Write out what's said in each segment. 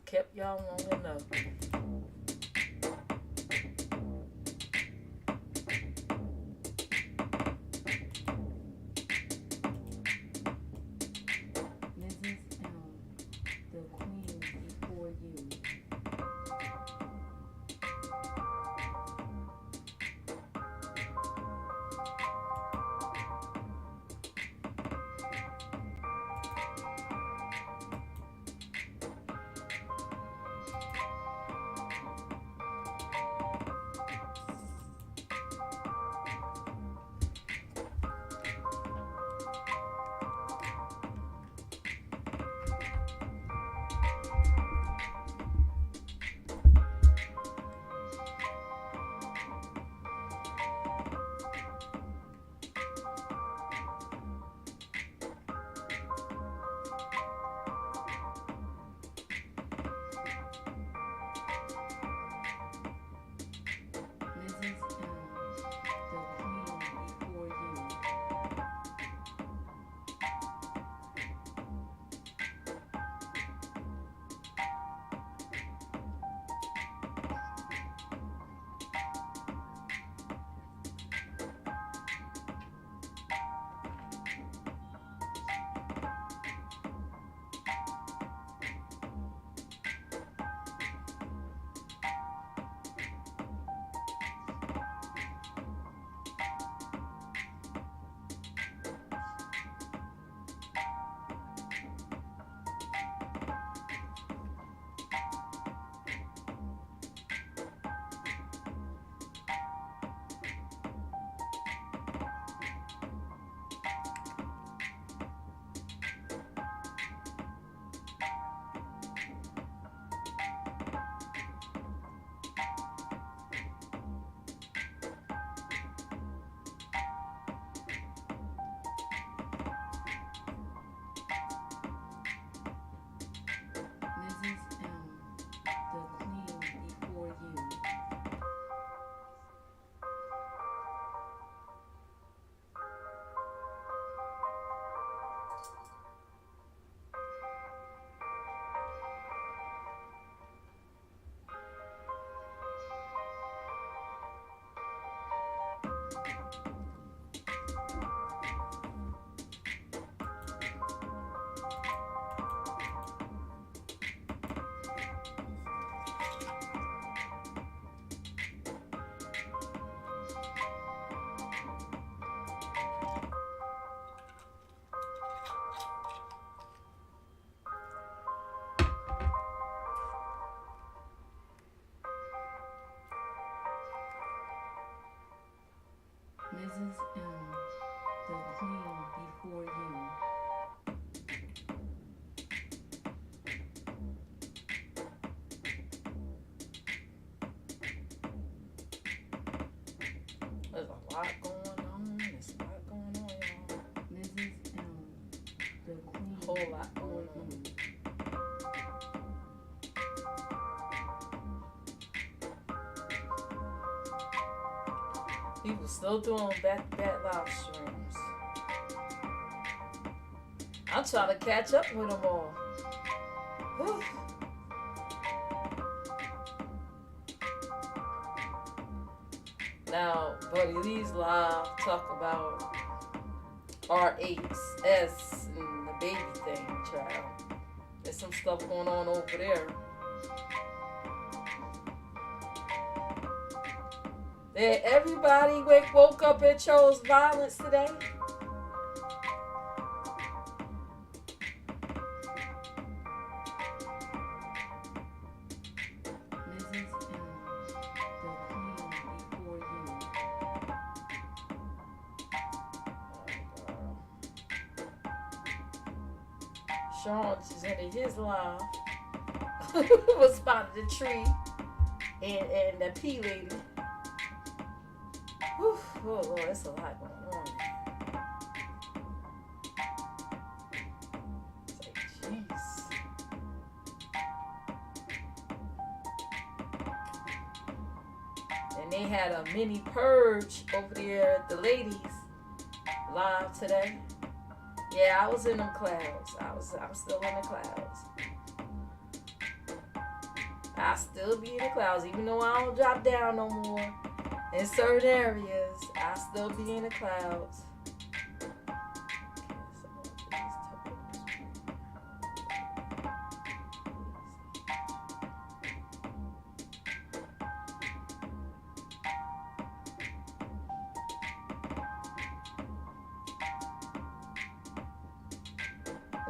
kept y'all long enough. Mrs. The queen before you. Mrs. The queen before you. Mrs. The queen before you. Mrs. The queen before you. There's a lot going on. There's a lot going on, y'all. Mrs. The queen Whole lot before going on. you. People still doing back-to-back live streams. I'm trying to catch up with them all. Whew. Now, Buddy Lee's live talk about R8S and the baby thing, child. There's some stuff going on over there. Did everybody woke up and chose violence today? Mrs. The queen before you. Sean is in his live. Was spotted the tree and the pea lady. Whew, oh Lord, that's a lot going on. It's like, jeez. And they had a mini purge over there at the ladies live today. Yeah, I was in them clouds. I'm still in the clouds. I still be in the clouds, even though I don't drop down no more. In certain areas, I still be in the clouds.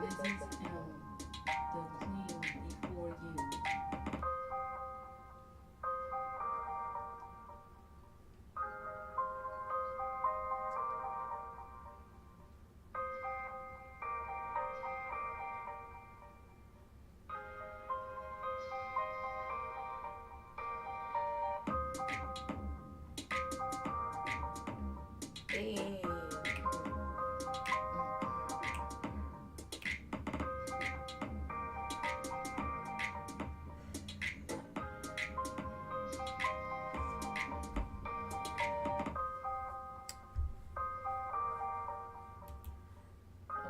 Mrs. M, the queen before you. Hey.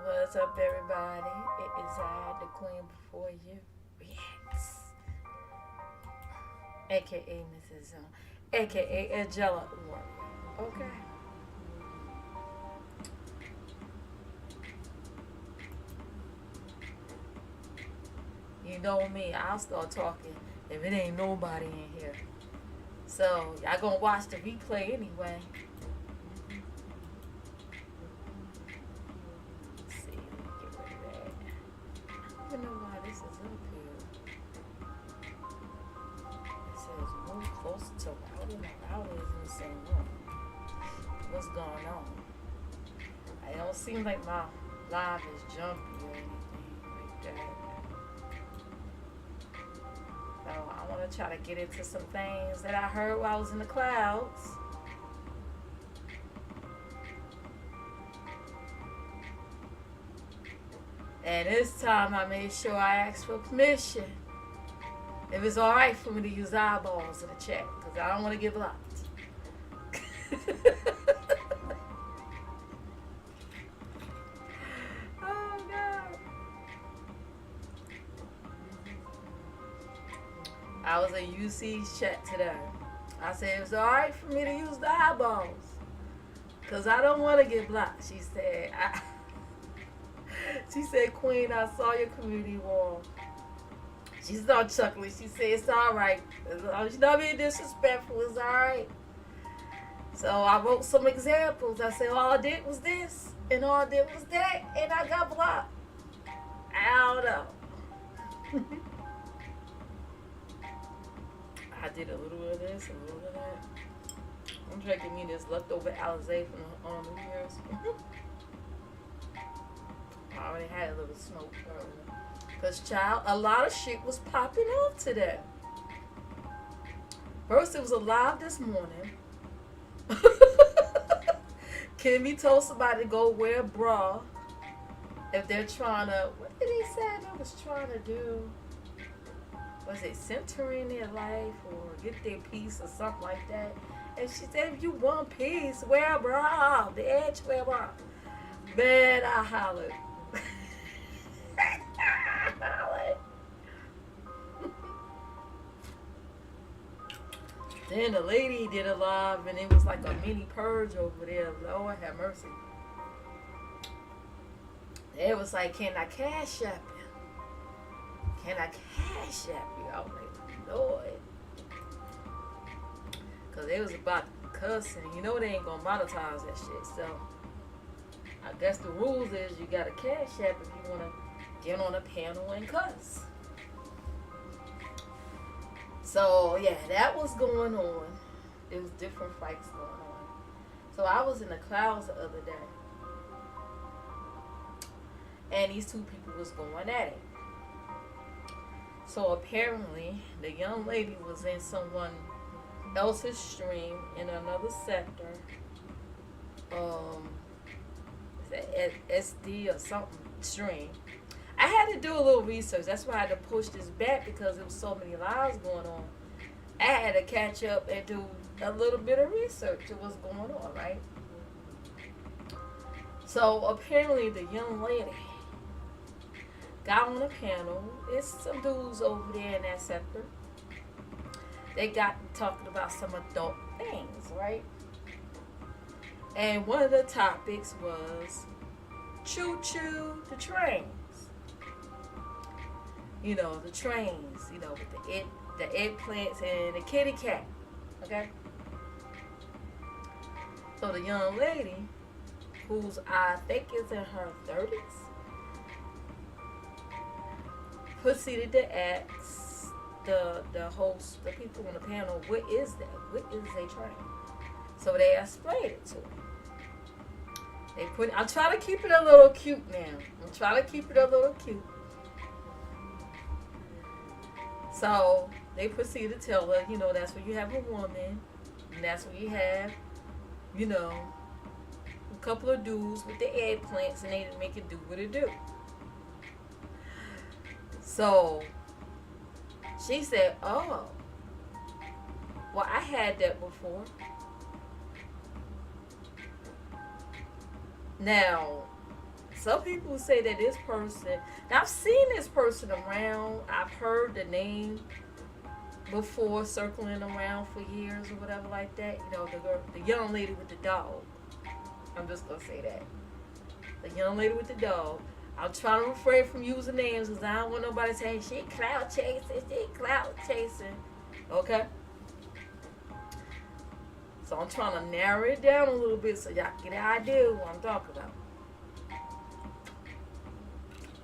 What's up, everybody? It is I, the queen before you. Yes. AKA Mrs. Zone. AKA Angela Warrior. Okay. You know me, I'll start talking if it ain't nobody in here. So, y'all gonna watch the replay anyway. Let's see, let me get rid of that. I don't even know why this is up here. It says move closer to router. My router is in the same room. What's going on? It don't seem like my live is jumpy or anything like that. So I want to try to get into some things that I heard while I was in the clouds. And this time I made sure I asked for permission. If it's alright for me to use eyeballs in the chat, because I don't want to get blocked. Oh God. I was in UC's chat today. I said it's alright for me to use the eyeballs. Because I don't want to get blocked. She said, she said, Queen, I saw your community wall. She started chuckling. She said, it's alright. She's not being disrespectful. It's alright. So I wrote some examples. I said, all I did was this. And all I did was that. And I got blocked. I don't know. I did a little bit of this, a little bit of that. I'm drinking me this leftover Alizé from New Year's. I already had a little smoke earlier. Because, child, a lot of shit was popping off today. First, it was alive this morning. Kimmy told somebody to go wear a bra if they're trying to, what did he say they was trying to do? Was it centering their life or get their peace or something like that? And she said, if you want peace, wear a bra. The edge, wear a bra. Man, I hollered. Then the lady did a live and it was like a mini purge over there. Lord have mercy. It was like, can I cash app you? Can I cash app you? I was like, Lord. Because they was about cussing. You know they ain't going to monetize that shit. So I guess the rules is you got to cash app if you want to get on a panel and cuss. So, yeah, that was going on. There was different fights going on. So, I was in the clouds the other day. And these two people was going at it. So, apparently, the young lady was in someone else's stream in another sector. SD or something stream. I had to do a little research. That's why I had to push this back because there was so many lives going on. I had to catch up and do a little bit of research to what's going on, right? So apparently the young lady got on a panel. It's some dudes over there in that sector. they got talking about some adult things, right? And one of the topics was choo choo the trains. You know, the trains, you know, with the eggplants and the kitty cat. Okay? So the young lady, who's I think is in her 30s, proceeded to ask the host, the people on the panel, what is that? What is a train? So they explained it to her. I'm trying to keep it a little cute now. So they proceeded to tell her, you know, that's where you have a woman, and that's where you have, you know, a couple of dudes with the eggplants, and they make it do what it do. So she said, oh, well, I had that before. Now, some people say that this person, now I've seen this person around, I've heard the name before circling around for years or whatever like that. You know, the young lady with the dog. I'm just going to say that. The young lady with the dog. I'm trying to refrain from using names because I don't want nobody saying she clout chasing. Okay? So I'm trying to narrow it down a little bit so y'all get an idea of what I'm talking about.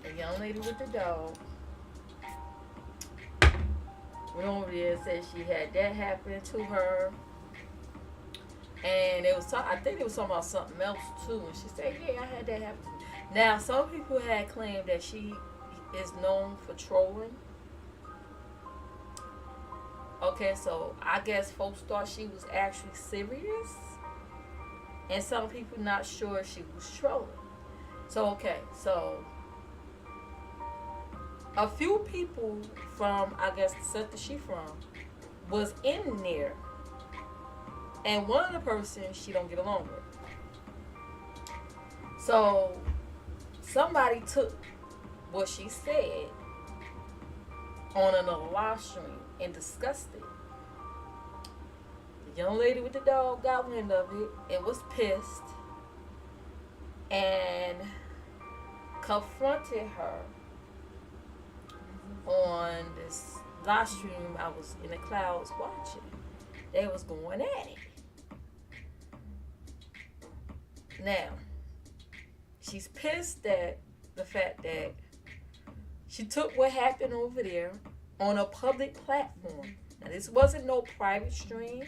The young lady with the dog went over there and said she had that happen to her. And I think it was talking about something else too. And she said, yeah, I had that happen to me. Now, some people had claimed that she is known for trolling. Okay, so I guess folks thought she was actually serious. And some people not sure she was trolling. So, okay, so a few people from, I guess, the set that she from, was in there. And one of the persons she don't get along with. So somebody took what she said on another live stream and discussed it. The young lady with the dog got wind of it and was pissed and confronted her on this live stream I was in the clouds watching. They was going at it. Now, she's pissed at the fact that she took what happened over there on a public platform. Now, this wasn't no private stream.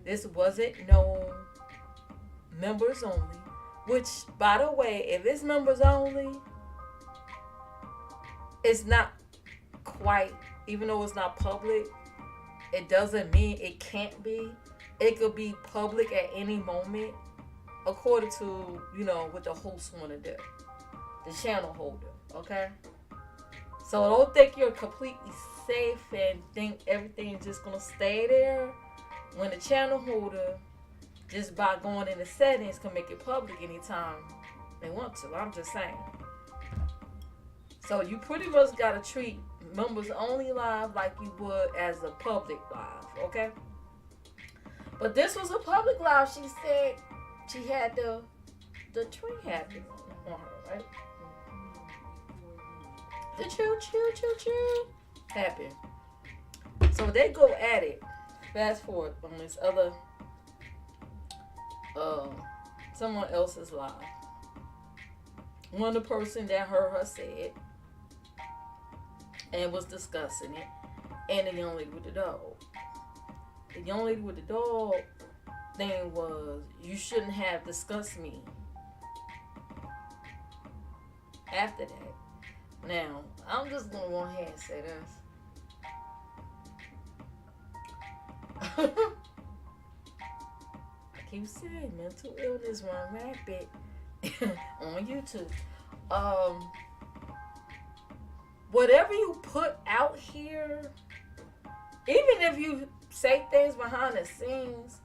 This wasn't no members only. Which, by the way, if it's members only, it's not quite, even though it's not public, it doesn't mean it can't be. It could be public at any moment, according to, you know, what the host want to do. The channel holder, okay? So don't think you're completely safe and think everything's just going to stay there. When the channel holder, just by going in the settings, can make it public anytime they want to. I'm just saying. So you pretty much got to treat members only live like you would as a public live, okay? But this was a public live. She said she had the tree happen on her, right? The choo happen. So they go at it. Fast forward on this other someone else's live. One of the person that heard her say it and was discussing it, and the young lady with the dog. The young lady with the dog thing was, you shouldn't have discussed me after that. Now, I'm just going to go ahead and say this. I keep saying mental illness run rampant on YouTube. Whatever you put out here, even if you say things behind the scenes,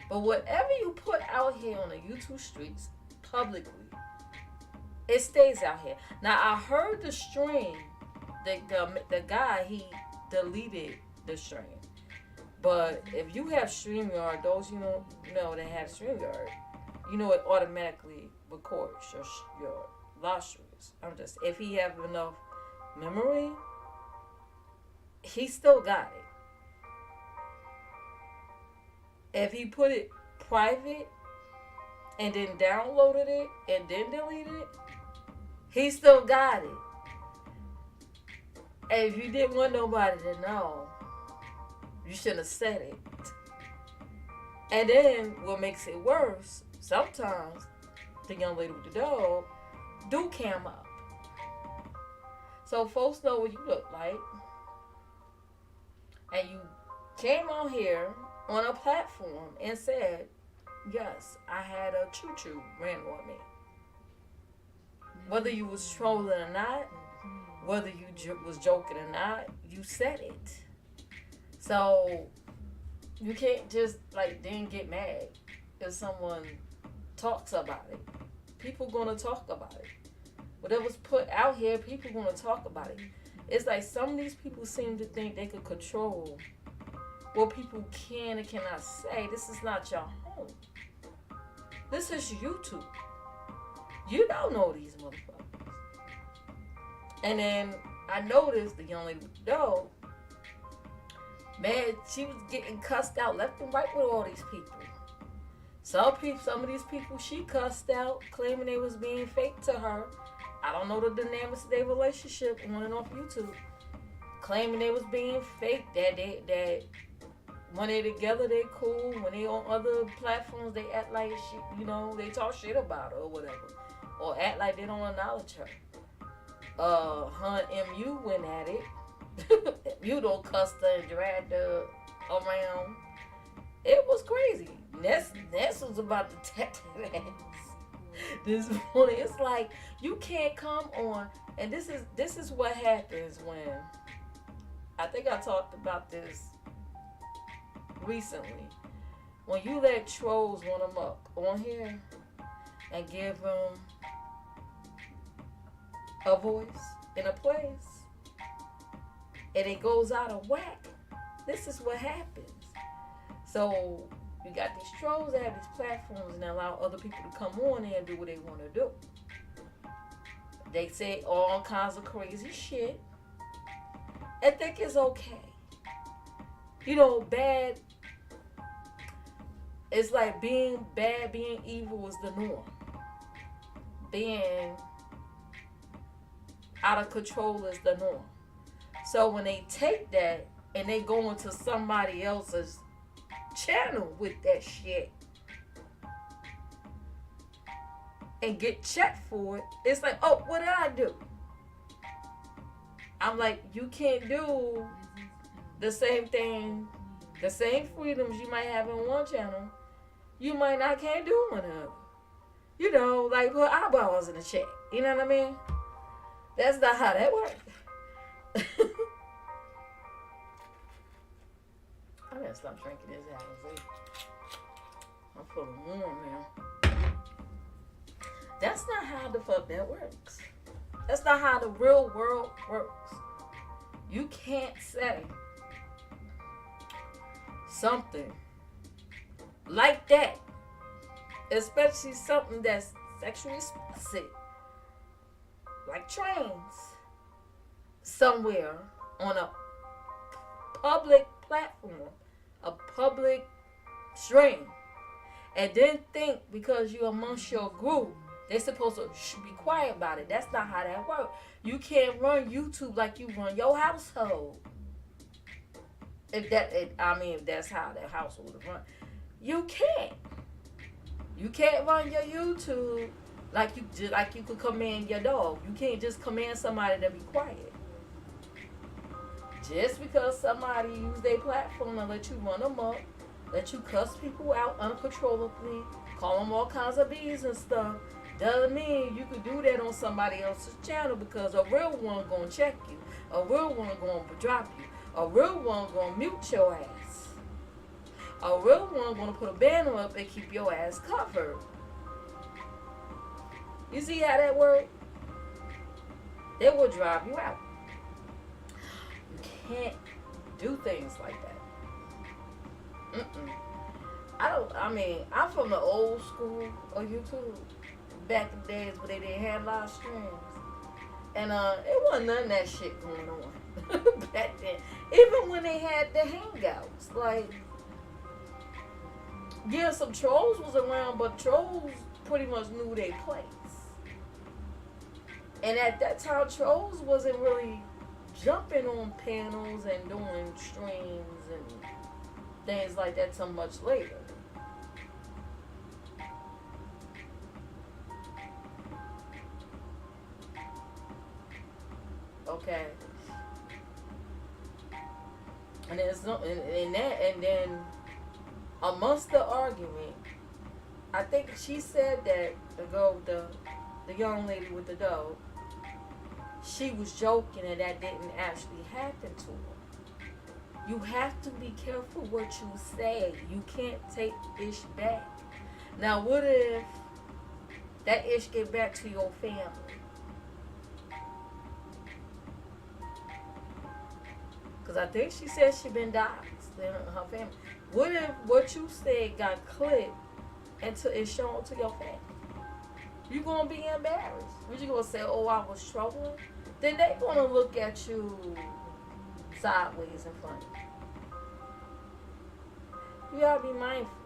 but whatever you put out here on the YouTube streets publicly, it stays out here. Now, I heard the stream, the guy, he deleted the stream. But if you have StreamYard, those you know that have StreamYard, it automatically records your live streams. I'm just if he have enough memory, he still got it. If he put it private and then downloaded it and then deleted it, he still got it. And if you didn't want nobody to know, you shouldn't have said it. And then what makes it worse, sometimes the young lady with the dog do cam up. So folks know what you look like. And you came on here on a platform and said, yes, I had a choo-choo ran on me. Whether you was trolling or not, whether you was joking or not, you said it. So you can't just then get mad if someone talks about it. People gonna talk about it. Whatever's put out here, people gonna talk about it. It's like some of these people seem to think they could control what people can and cannot say. This is not your home. This is YouTube. You don't know these motherfuckers. And then I noticed the young lady with the dog, man, she was getting cussed out left and right with all these people. Some of these people she cussed out, claiming they was being fake to her. I don't know the dynamics of their relationship on and off YouTube. Claiming they was being fake, that when they together they cool, when they on other platforms they act like shit, they talk shit about her or whatever. Or act like they don't acknowledge her. Her and MU went at it. You don't cuss her and dragged her around. It was crazy. Ness was about to tap that ass this morning. It's like you can't come on, and this is what happens when I think I talked about this recently. When you let trolls run them up on here and give them a voice in a place, and it goes out of whack, this is what happens. So you got these trolls that have these platforms and allow other people to come on there and do what they want to do. They say all kinds of crazy shit and think it's okay. Bad. It's like being bad, being evil is the norm. Being out of control is the norm. So when they take that and they go into somebody else's channel with that shit and get checked for it, it's like, oh, what did I do? I'm like, you can't do the same thing, the same freedoms you might have in one channel, you can't do on another. Like put eyeballs in the chat. You know what I mean? That's not how that works. I gotta stop drinking this Alizé. I'm feeling warm now. That's not how the fuck that works. That's not how the real world works. You can't say something like that, especially something that's sexually explicit, like trains, somewhere on a public platform, a public stream, and then think because you're amongst your group, they're supposed to be quiet about it. That's not how that works. You can't run YouTube like you run your household. If that's how that household is run, you can't. You can't run your YouTube like you could command your dog. You can't just command somebody to be quiet. Just because somebody use their platform and let you run them up, let you cuss people out uncontrollably, call them all kinds of bees and stuff, doesn't mean you could do that on somebody else's channel, because a real one gonna check you, a real one gonna drop you, a real one gonna mute your ass, a real one gonna put a banner up and keep your ass covered. You see how that works? They will drive you out. You can't do things like that. Mm-mm. I mean, I'm from the old school of YouTube. Back in the days where they didn't have live streams. And it wasn't none of that shit going on back then. Even when they had the hangouts. Like, yeah, some trolls was around, but trolls pretty much knew their place. And at that time, trolls wasn't really jumping on panels and doing streams and things like that so much later. Okay. And there's no and that and then amongst the argument, I think she said that the young lady with the dog, she was joking and that didn't actually happen to her. You have to be careful what you say. You can't take ish back. Now, what if that ish get back to your family? Because I think she said she been doxxed in her family. What if what you said got clipped until it's shown to your family? You gonna be embarrassed. What you gonna say? Oh, I was trolling. Then they gonna look at you sideways and funny. You gotta be mindful,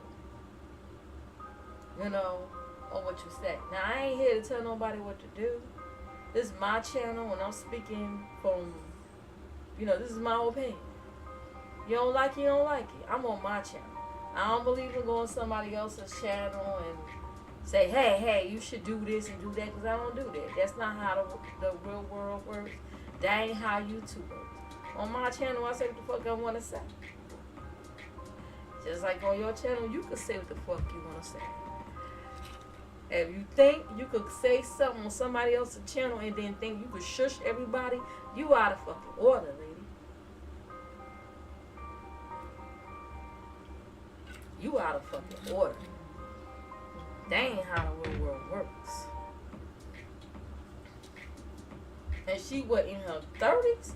you know, of what you say. Now I ain't here to tell nobody what to do. This is my channel, and I'm speaking from, this is my opinion. You don't like it, you don't like it. I'm on my channel. I don't believe in going to somebody else's channel and say, hey, you should do this and do that, because I don't do that. That's not how the real world works. That ain't how YouTube works. On my channel, I say what the fuck I want to say. Just like on your channel, you can say what the fuck you want to say. If you think you could say something on somebody else's channel and then think you could shush everybody, you out of fucking order, lady. You out of fucking order. That ain't how the real world works. And she was in her 30s?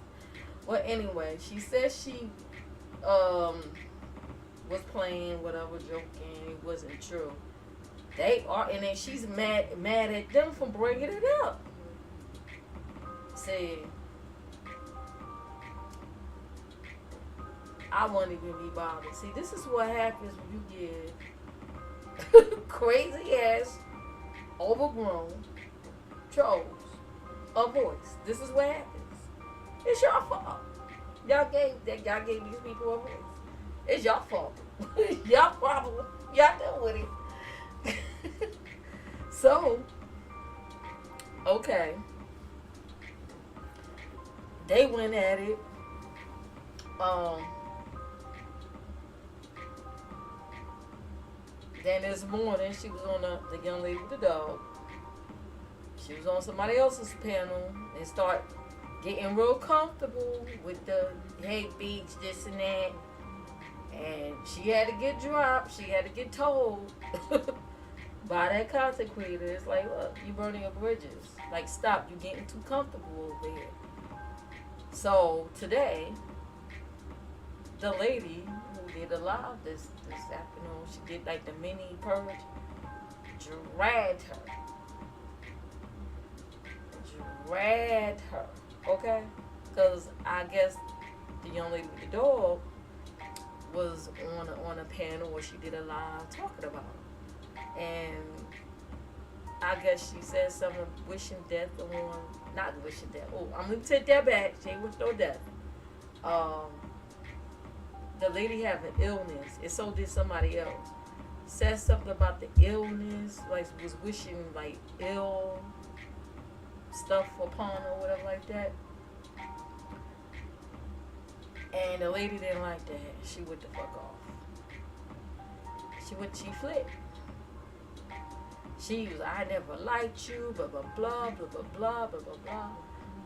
Well, anyway, she said she was playing, whatever, joking. It wasn't true. They are, and then she's mad at them for bringing it up. See, I won't even be bothered. See, this is what happens when you give crazy ass, overgrown trolls a voice. This is what happens. It's your fault. Y'all gave these people a voice. It's your fault. Y'all problem. Y'all deal with it. So, okay. They went at it. Then this morning, she was on the young lady with the dog. She was on somebody else's panel and start getting real comfortable with the hate beach, this and that. And she had to get dropped. She had to get told by that content creator. It's like, look, you burning your bridges. Like, stop. You getting too comfortable over here. So today, the lady who did a live this afternoon, she did like the mini purge, dragged her, okay? Because I guess the young lady with the dog was on a panel where she did a live talking about it. And I guess she said something wishing death on, not wishing death. Oh, I'm going to take that back. She ain't wished no death. The lady have an illness, and so did somebody else. Said something about the illness, like was wishing like ill stuff upon her, whatever like that. And the lady didn't like that. She went the fuck off. She flipped. She was, I never liked you, blah, blah, blah, blah, blah, blah, blah, blah, blah.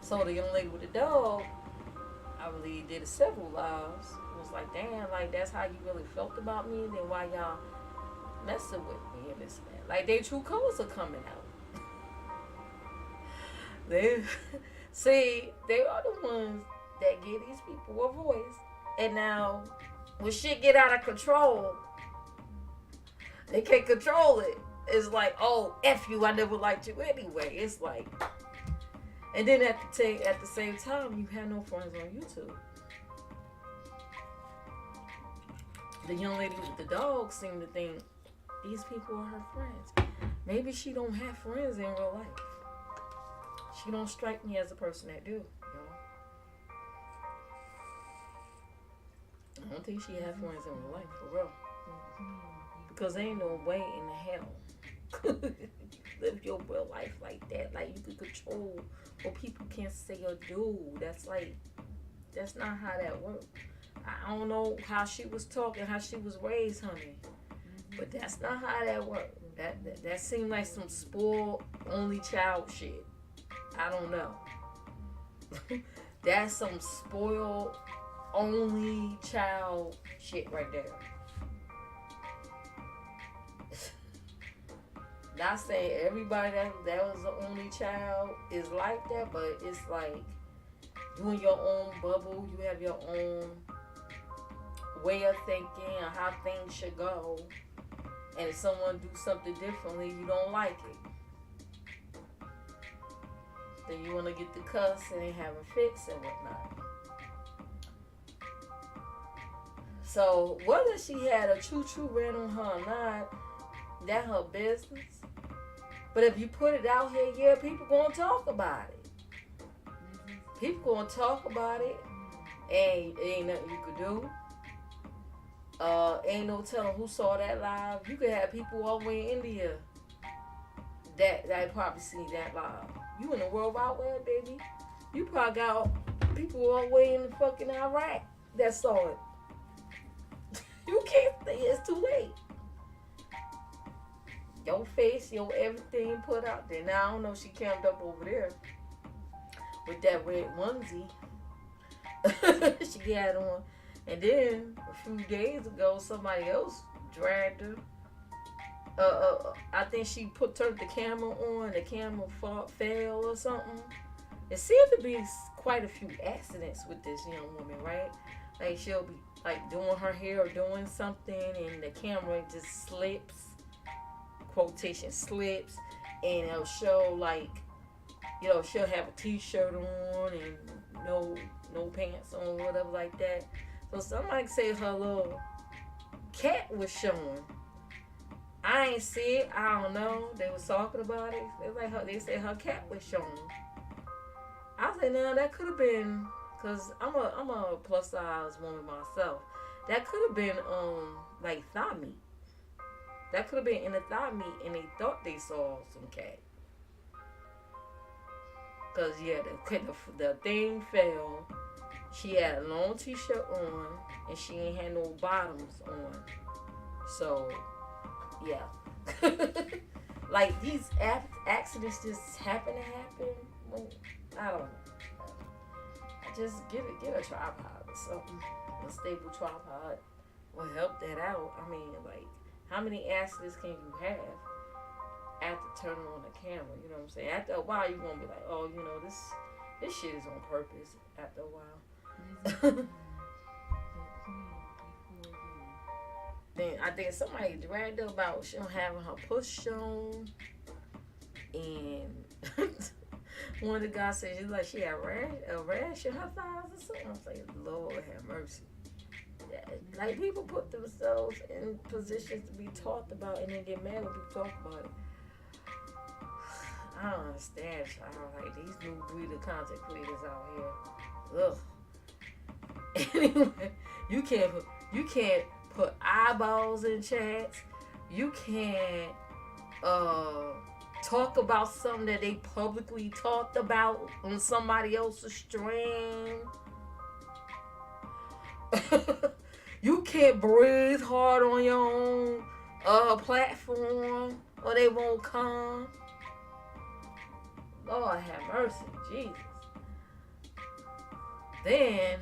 So the young lady with the dog, I believe, did several lives. It was like, damn, like, that's how you really felt about me? Then why y'all messing with me and this man? Like, their true colors are coming out. They are the ones that give these people a voice. And now, when shit get out of control, they can't control it. It's like, oh, F you, I never liked you anyway. It's like, and then at the same time, you have no friends on YouTube. The young lady with the dog seemed to think these people are her friends. Maybe she don't have friends in real life. She don't strike me as a person that do, y'all. I don't think she have friends in real life, for real. Because ain't no way in the hell live your real life like that. Like, you can control what people can say or do. That's not how that works. I don't know how she was talking, how she was raised, honey. But that's not how that works. That seemed like some spoiled only child shit. I don't know. That's some spoiled only child shit right there. Not saying everybody that was the only child is like that, but it's like you in your own bubble. You have your own way of thinking and how things should go. And if someone do something differently, you don't like it. Then you want to get the cuss and have a fix and whatnot. So whether she had a choo-choo ran on her or not, that her business. But if you put it out here, yeah, people gonna talk about it. People gonna talk about it, and ain't nothing you could do. Ain't no telling who saw that live. You could have people all the way in India that probably see that live. You in the World Wide Web, baby. You probably got people all the way in the fucking Iraq that saw it. You can't say it's too late. Your face, your everything put out there. Now, I don't know if she camped up over there with that red onesie she had on. And then, a few days ago, somebody else dragged her. I think she turned the camera on. The camera fell or something. It seemed to be quite a few accidents with this young woman, right? Like, she'll be, like, doing her hair or doing something, and the camera just slips. Quotation slips, and it'll show, like, you know, she'll have a t-shirt on and no pants on, whatever like that. So somebody say her little cat was showing. I ain't see it. I don't know. They was talking about it. They said her cat was showing. I said, now that could have been, cause I'm a plus size woman myself. That could have been like thigh meat. That could have been in the thigh meat, and they thought they saw some cat. Cause yeah, the thing fell. She had a long t-shirt on, and she ain't had no bottoms on. So, yeah. Like, these accidents just happen to happen. I don't know. Just get a tripod or something. A stable tripod will help that out. I mean, like, how many accidents can you have after turning on the camera? You know what I'm saying? After a while, you're going to be like, oh, you know, this shit is on purpose after a while. Then I think somebody dragged her about she don't having her push shown, and one of the guys said she's like she had a rash in her thighs or something. I was like, Lord have mercy. Yeah, like, people put themselves in positions to be talked about and then get mad when people talk about it. I don't understand, child. Like, these new breed of content creators out here. Ugh. Anyway, you can't put eyeballs in chats. You can't talk about something that they publicly talked about on somebody else's stream. You can't breathe hard on your own platform, or they won't come. Lord have mercy, Jesus. Then,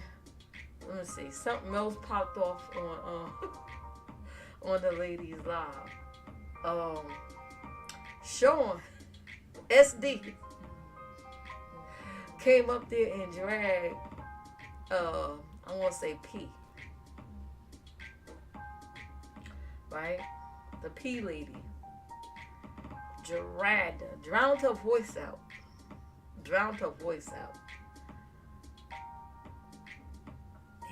let me see, something else popped off on the ladies live. Sean SD came up there and dragged I want to say P. right? The P lady dragged her, drowned her voice out. Drowned her voice out.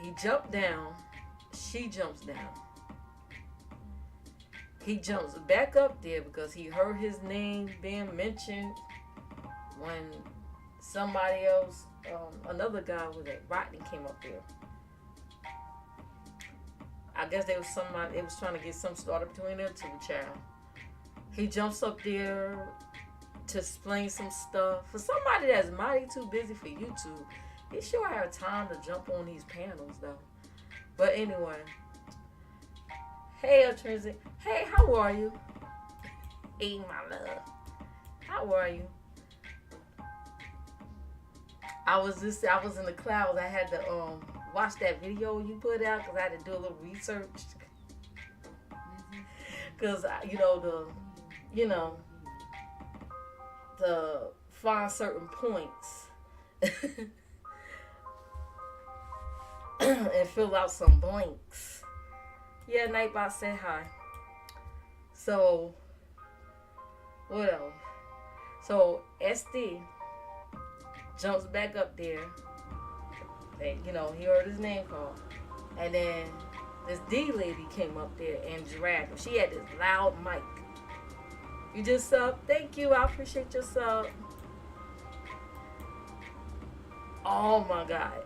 He jumped down. She jumps down. He jumps back up there because he heard his name being mentioned when somebody else, another guy was at Rodney came up there. I guess they was trying to get some started between them two, child. He jumps up there to explain some stuff. For somebody that's mighty too busy for YouTube, he sure had time to jump on these panels though. But anyway. Hey, Trinity. Hey, how are you? Hey, my love. How are you? I was in the clouds. I had to watch that video you put out because I had to do a little research. Because to find certain points and fill out some blanks. Yeah, Nightbot said hi. So, what else? So, SD jumps back up there. And, he heard his name called. And then this D lady came up there and dragged him. She had this loud mic. You just sub? Thank you. I appreciate your sub. Oh, my God.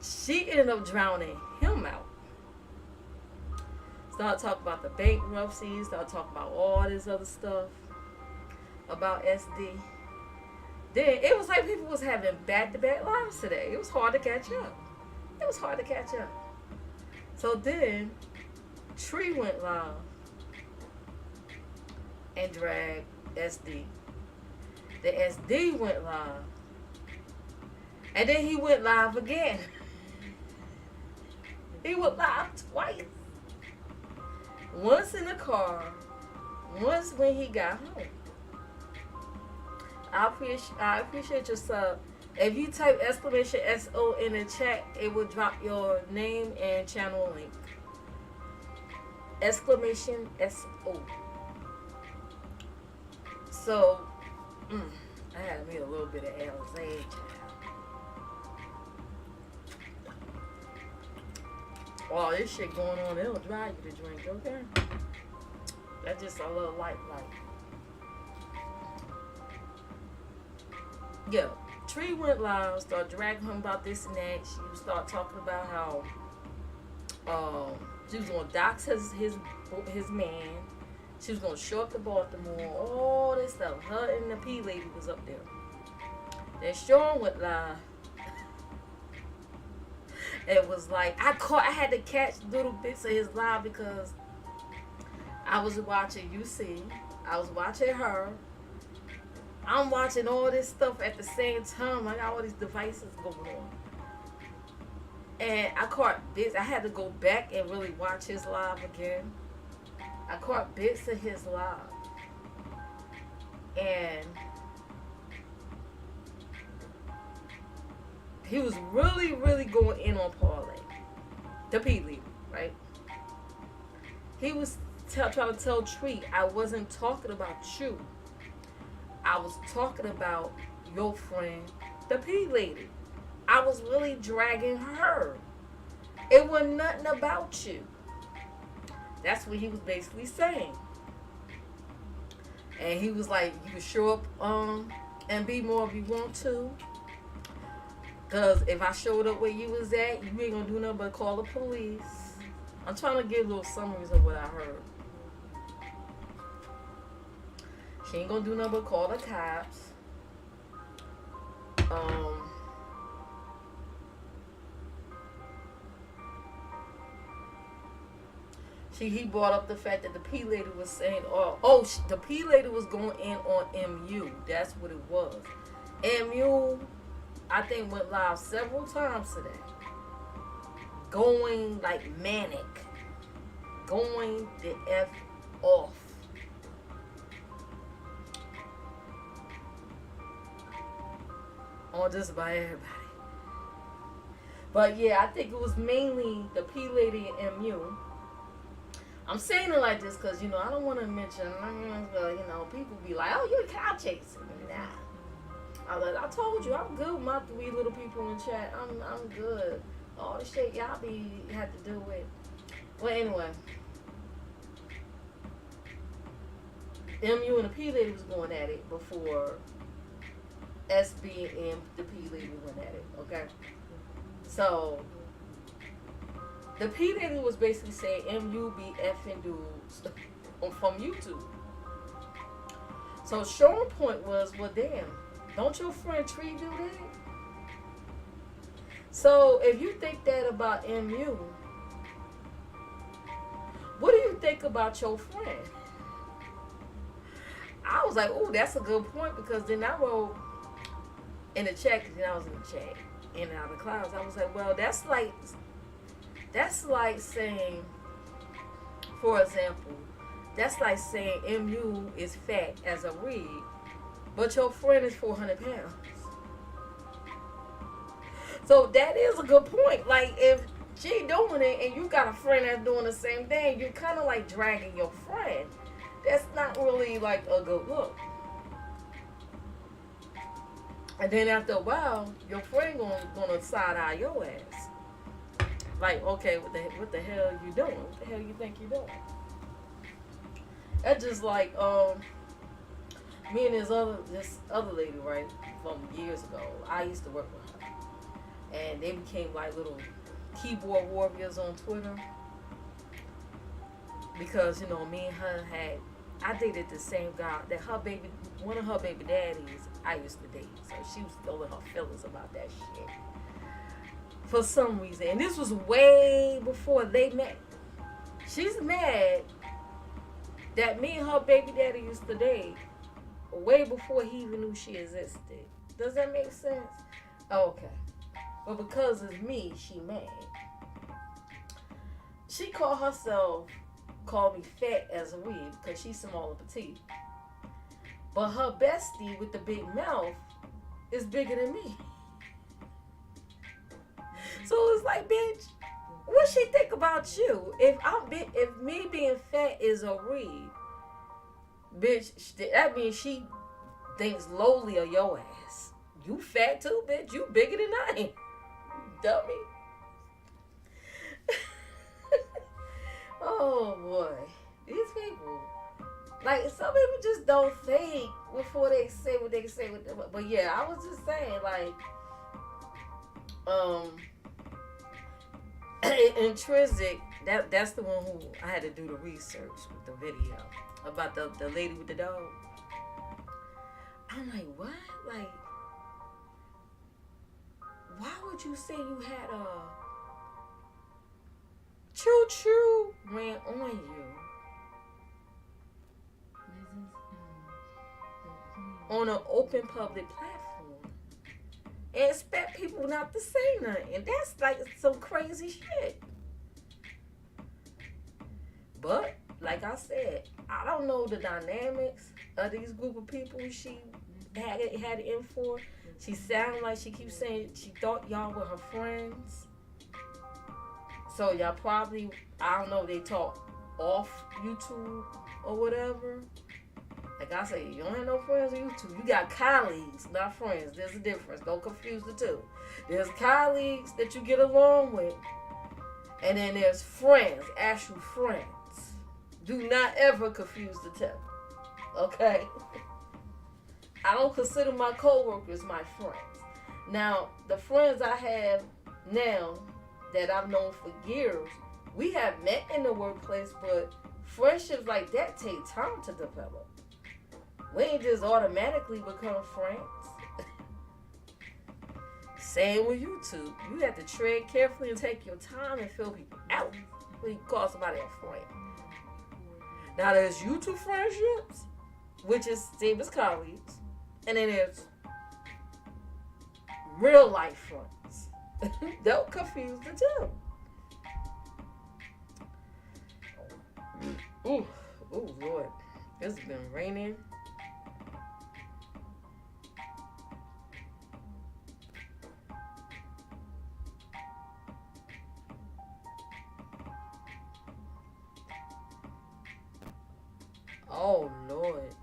She ended up drowning him out. Start talking about the bankruptcy, start talking about all this other stuff about SD. Then it was like people was having back-to-back lives today. It was hard to catch up. So then Tree went live and dragged SD. The SD went live. And then he went live again. He went live twice. Once in the car, once when he got home. I appreciate your sub. If you type exclamation SO in the chat, it will drop your name and channel link. Exclamation SO. So, I had me a little bit of Alizé. Oh, this shit going on, it'll drive you to drink, okay? That's just a little light. Yeah, Tree went live, started dragging him about this and that. She would start talking about how she was gonna dox his man. She was gonna show up to Baltimore, all this stuff. Her and the P lady was up there. Then Sean went live. It was like I had to catch little bits of his live because I was watching UC, I was watching her, I'm watching all this stuff at the same time. I got all these devices going on, and I caught bits. I had to go back and really watch his live again. I caught bits of his live, and he was really, really going in on Parlay, the P leader, right? He was trying to tell Tree, I wasn't talking about you. I was talking about your friend, the P lady. I was really dragging her. It was nothing about you. That's what he was basically saying. And he was like, you can show up and be more if you want to. Because if I showed up where you was at, you ain't going to do nothing but call the police. I'm trying to give little summaries of what I heard. She ain't going to do nothing but call the cops. He brought up the fact that the P lady was saying, the P lady was going in on MU. That's what it was. MU, I think, went live several times today. Going like manic. Going the F off. On just by everybody. But yeah, I think it was mainly the P lady and MU. I'm saying it like this because, I don't want to mention, people be like, oh, you're a cow chaser. Nah. I told you, I'm good with my 3 little people in the chat. I'm good. All the shit y'all had to do with. Well, anyway. MU and the P Lady was going at it before SB and the P Lady went at it, okay? So, the P Lady was basically saying MU be effing dudes from YouTube. So, showing point was, well, damn, don't your friend Tree do that? So, if you think that about MU, what do you think about your friend? I was like, oh, that's a good point, because then I wrote in the chat, because I was in the chat, in and out of the clouds. I was like, well, that's like saying, for example, that's like saying MU is fat as a reed, but your friend is 400 pounds. So that is a good point. Like, if she doing it and you got a friend that's doing the same thing, you're kind of like dragging your friend. That's not really like a good look. And then after a while, your friend gonna side eye your ass. Like, okay, what the hell you doing? What the hell you think you doing? That's just like me and this other lady, right, from years ago. I used to work with her, and they became like little keyboard warriors on Twitter, because me and her I dated the same guy that one of her baby daddies I used to date. So she was throwing her feelings about that shit for some reason. And this was way before they met. She's mad that me and her baby daddy used to date way before he even knew she existed. Does that make sense? Okay. But because of me, she mad. She called me fat as a weed because she's small and petite. But her bestie with the big mouth is bigger than me. So it's like, bitch, what she think about you? If me being fat is a reed, bitch, that means she thinks lowly of your ass. You fat too, bitch. You bigger than I am. Dummy. Oh boy, these people, like, some people just don't think before they say what they say. But yeah, I was just saying, like, intrinsic. That's the one who I had to do the research with the video about the lady with the dog. I'm like, what? Like, why would you say you had a choo-choo ran on you on an open public platform and expect people not to say nothing? And that's like some crazy shit. But like I said, I don't know the dynamics of these group of people she had it in for. She sounded like she keeps saying she thought y'all were her friends. So y'all probably, I don't know, they talk off YouTube or whatever. Like I say, you don't have no friends on YouTube. You got colleagues, not friends. There's a difference. Don't confuse the two. There's colleagues that you get along with. And then there's friends, actual friends. Do not ever confuse the two. Okay? I don't consider my coworkers my friends. Now, the friends I have now that I've known for years, we have met in the workplace, but friendships like that take time to develop. We ain't just automatically become friends. Same with YouTube. You have to tread carefully and take your time and fill people out when you call somebody a friend. Now there's YouTube friendships, which is same as colleagues, and then there's real life friends. Don't confuse the two. Ooh, Lord, it's been raining. Oh Lord.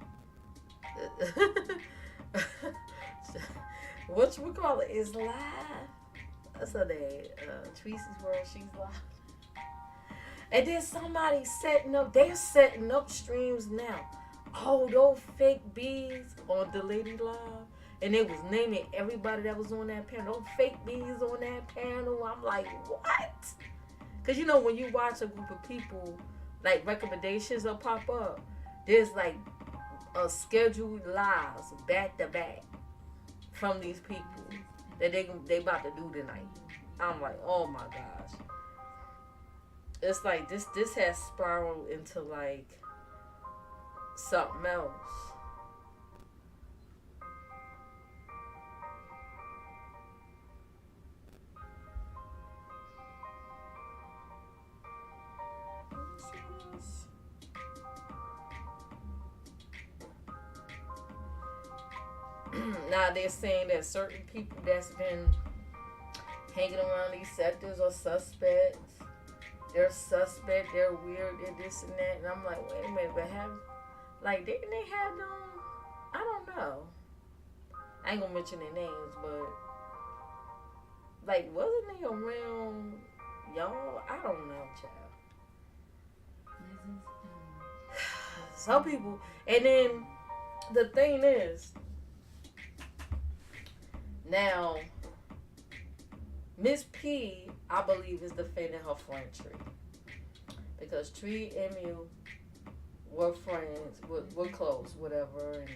What you call it is live. That's her name. Tracy's World. She's live. And then somebody setting up. They're setting up streams now. Oh, those fake bees on the Lady Live. And they was naming everybody that was on that panel. Those fake bees on that panel. I'm like, what? Because you know when you watch a group of people, like recommendations will pop up. There's like a scheduled lives back to back from these people that they about to do tonight. I'm like, oh my gosh. It's like this has spiraled into like something else. Now they're saying that certain people that's been hanging around these sectors are suspects. They're suspect, they're weird, they're this and that. And I'm like, wait a minute, but didn't they have them? I don't know. I ain't gonna mention their names, but like, wasn't they around y'all? I don't know, child. Some people, and then the thing is, now, Miss P, I believe, is defending her friend Tree. Because Tree and Mew were friends, were close, whatever, and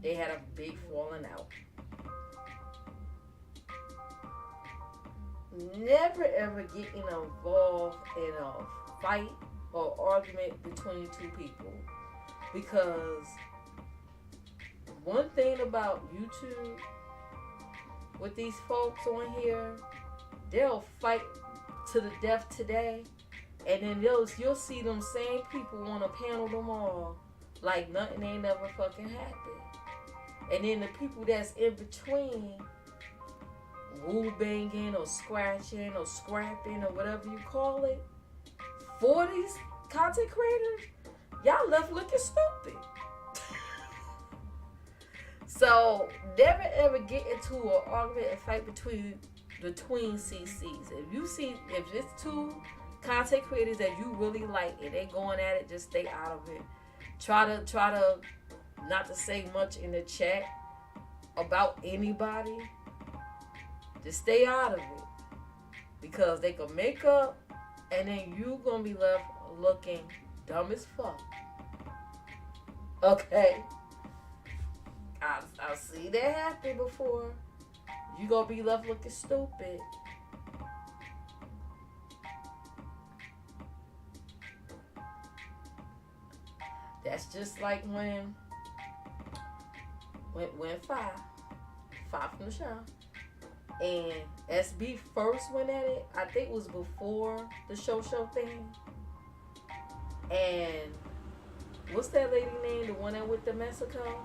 they had a big falling out. Never ever getting involved in a fight or argument between two people. Because one thing about YouTube, with these folks on here, they'll fight to the death today, and then you'll see them same people want to panel them all like nothing ain't ever fucking happened. And then the people that's in between, woo banging or scratching or scrapping or whatever you call it, for these content creators, y'all left looking stupid. So never ever get into an argument and fight between CCs. If it's two content creators that you really like and they going at it, just stay out of it. Try to not to say much in the chat about anybody. Just stay out of it, because they can make up and then you gonna be left looking dumb as fuck. Okay. I've seen that happen before. You gonna be left looking stupid. That's just like when five from the show, and SB first went at it. I think it was before the show thing. And what's that lady name? The one that went to Mexico?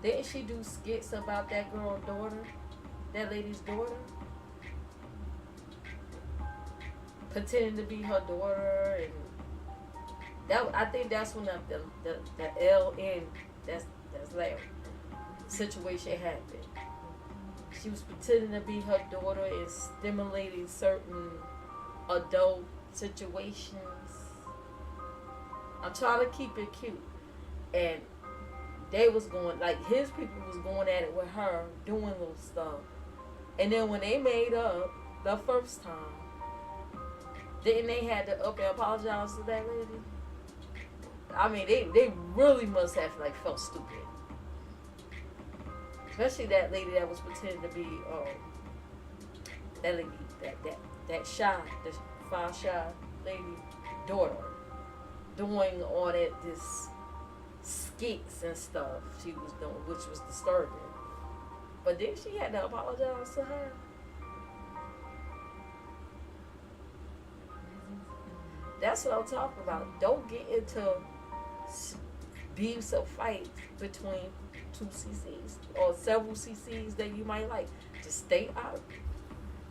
Didn't she do skits about that girl's daughter? That lady's daughter? Pretending to be her daughter, and that, I think that's when the LN, that's Larry, situation happened. She was pretending to be her daughter and stimulating certain adult situations. I'm trying to keep it cute. And they was going, like, his people was going at it with her, doing little stuff. And then when they made up the first time, didn't they had to up and apologize to that lady? I mean, they really must have, like, felt stupid. Especially that lady that was pretending to be, that lady, that shy, the 5 shy lady daughter, doing all that, this skits and stuff she was doing, which was disturbing. But then she had to apologize to her. That's what I'm talking about. Don't get into beefs or fights between two CCs or several CCs that you might like. Just stay out of it.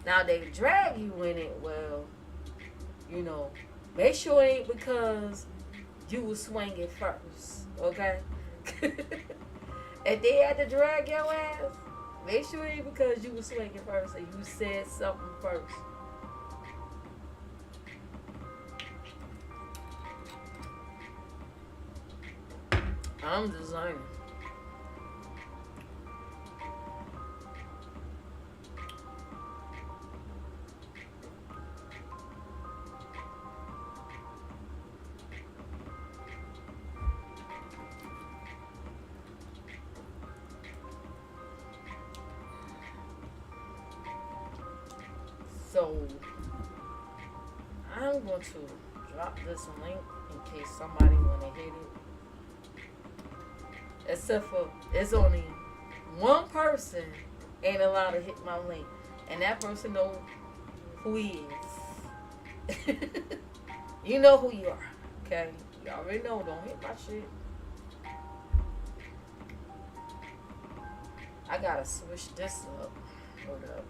Now they drag you in it, well, you know, make sure it ain't because you was swinging first, okay? If they had to drag your ass, make sure it because you was swinging first and you said something first. I'm designing. So I'm going to drop this link in case somebody want to hit it. Except for it's only one person ain't allowed to hit my link, and that person know who he is. You know who you are, okay? You already know. Don't hit my shit. I gotta switch this up. Hold up.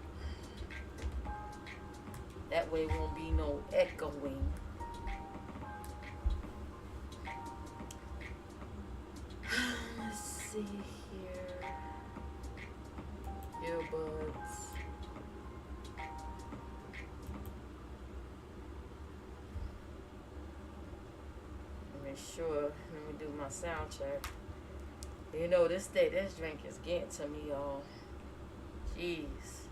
That way won't be no echoing. Let's see here. Earbuds. Make sure. Let me do my sound check. You know this drink is getting to me, y'all. Jeez.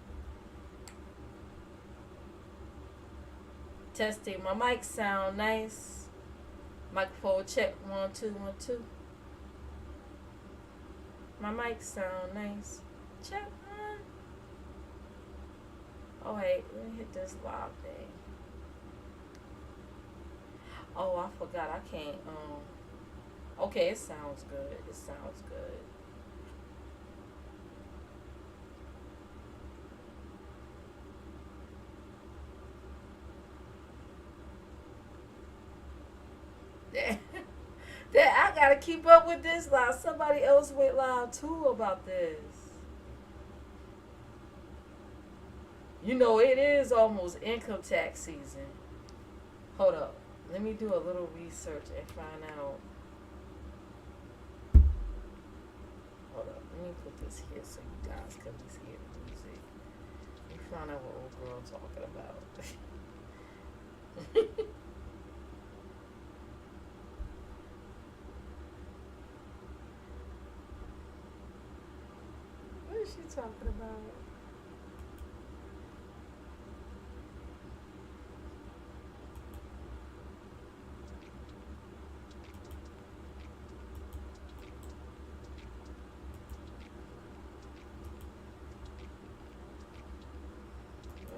Testing. My mic sound nice. Microphone check 1 2 1 2. My mic sound nice. Check 1. Oh wait, let me hit this live thing. Oh, I forgot I can't okay, it sounds good. It sounds good. That I gotta keep up with this live. Somebody else went live too about this. You know it is almost income tax season. Hold up. Let me do a little research and find out. Hold up. Let me put this here so you guys can just hear the music. Let me find out what old girl talking about. What is she talking about?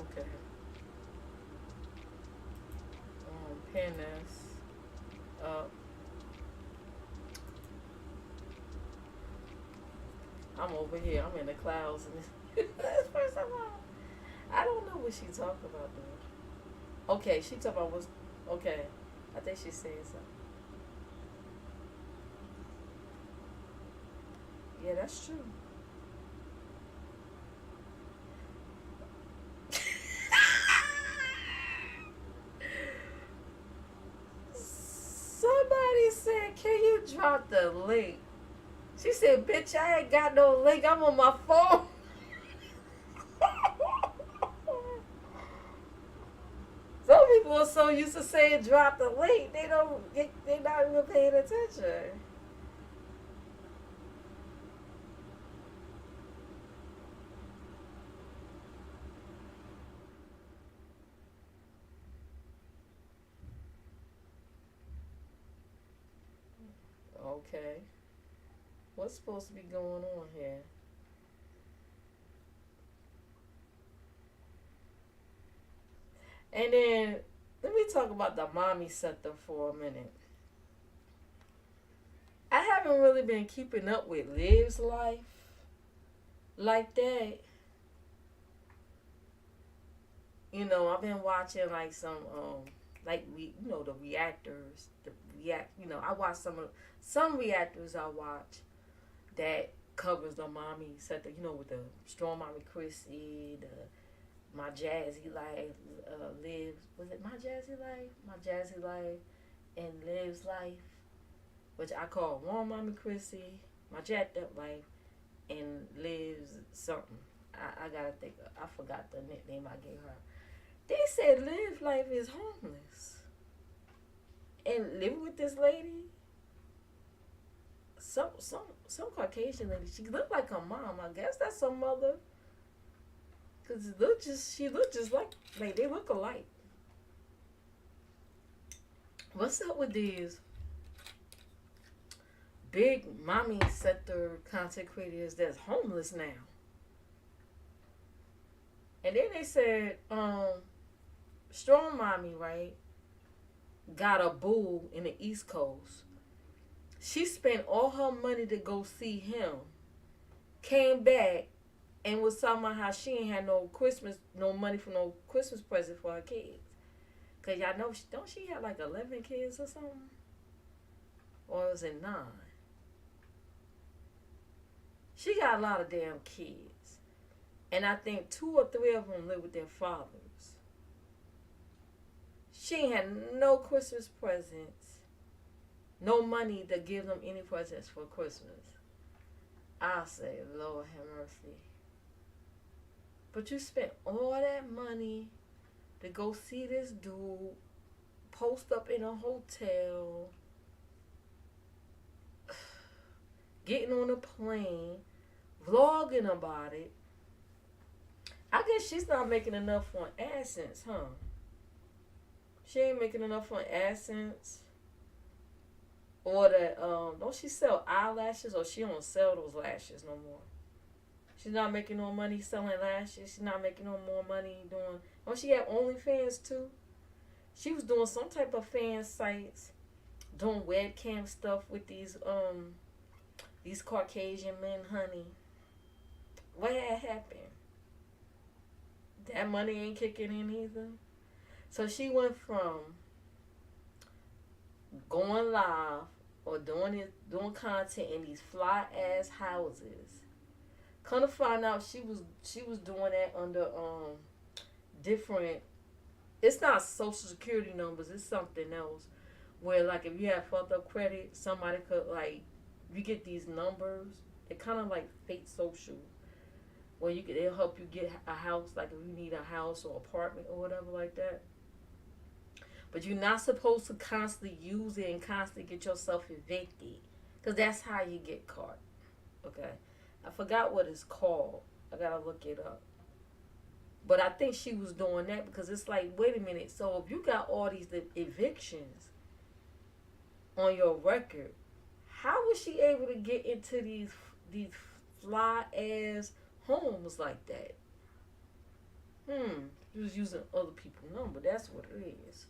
Okay. Pin this up. I'm over here. I'm in the clouds. And this first time I don't know what she talking about though. Okay, she talking about what's okay. I think she's saying something. Yeah, that's true. Somebody said, "Can you drop the link?" She said, "Bitch, I ain't got no link. I'm on my phone." Some people are so used to saying drop the link, they not even paying attention. Okay. What's supposed to be going on here? And then let me talk about the mommy center for a minute. I haven't really been keeping up with Liv's life like that. You know, I've been watching like some like we the reactors, the react I watch some reactors I watch that covers the mommy center, with the strong mommy Chrissy, the my jazzy life, lives was it my jazzy life? My jazzy life and lives life. which I call Warm Mommy Chrissy, my jacked up life, and Lives something. I gotta think. I forgot the nickname I gave her. They said Live Life is homeless and living with this lady. Some Caucasian lady. She looked like her mom. I guess that's her mother. Cause she looked just like they look alike. What's up with these big mommy sector content creators that's homeless now? And then they said, Strong Mommy, right, got a boo in the East Coast. She spent all her money to go see him, came back, and was talking about how she ain't had no money for no Christmas present for her kids. Cause y'all know, don't she have like 11 kids or something? Or was it 9? She got a lot of damn kids. And I think 2 or 3 of them live with their fathers. She ain't had no Christmas presents. No money to give them any presents for Christmas. I say, Lord have mercy. But you spent all that money to go see this dude, post up in a hotel, getting on a plane, vlogging about it. I guess she's not making enough on AdSense, huh? She ain't making enough on AdSense. Or that, don't she sell eyelashes, or she don't sell those lashes no more? She's not making no money selling lashes. She's not making no more money doing. Don't she have OnlyFans too? She was doing some type of fan sites, doing webcam stuff with these Caucasian men, honey. What had happened? That money ain't kicking in either. So she went from going live or doing content in these fly ass houses. Come to find out, she was doing that under different. It's not social security numbers. It's something else. Where like if you have fucked up credit, somebody could like you get these numbers. It kind of like fake social. Where they'll help you get a house, like if you need a house or apartment or whatever like that. But you're not supposed to constantly use it and constantly get yourself evicted, because that's how you get caught. Okay. I forgot what it's called. I gotta look it up. But I think she was doing that because it's like, wait a minute. So if you got all these evictions on your record, how was she able to get into these fly ass homes like that? She was using other people's number. That's what it is.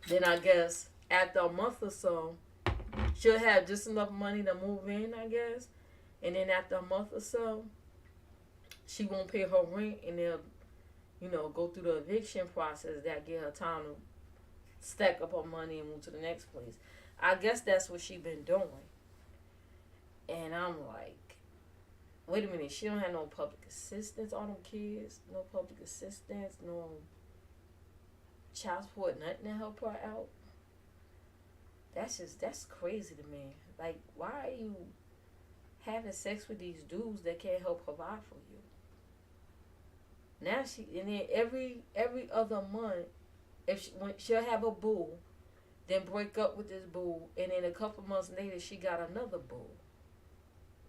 Then I guess after a month or so, she'll have just enough money to move in, I guess. And then after a month or so, she won't pay her rent, and they'll, go through the eviction process. That give her time to stack up her money and move to the next place. I guess that's what she been doing. And I'm like, wait a minute, she don't have no public assistance on them kids, no public assistance, no child support, nothing to help her out. That's crazy to me. Like, why are you having sex with these dudes that can't help provide for you? Now and then every other month, when she'll have a boo, then break up with this boo, and then a couple months later she got another boo.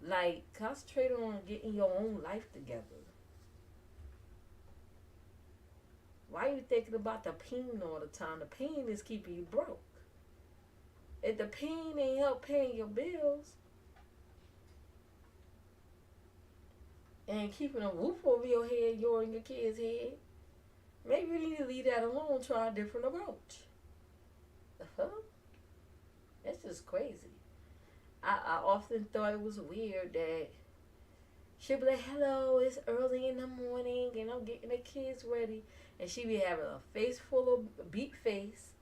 Like, concentrate on getting your own life together. Why are you thinking about the pain all the time? The pain is keeping you broke. If the pain ain't help paying your bills and keeping a roof over your head, your and your kids' head, maybe you need to leave that alone, try a different approach. That's just crazy. I often thought it was weird that she'd be like, hello, it's early in the morning and I'm getting the kids ready. And she'd be having a face full of beat face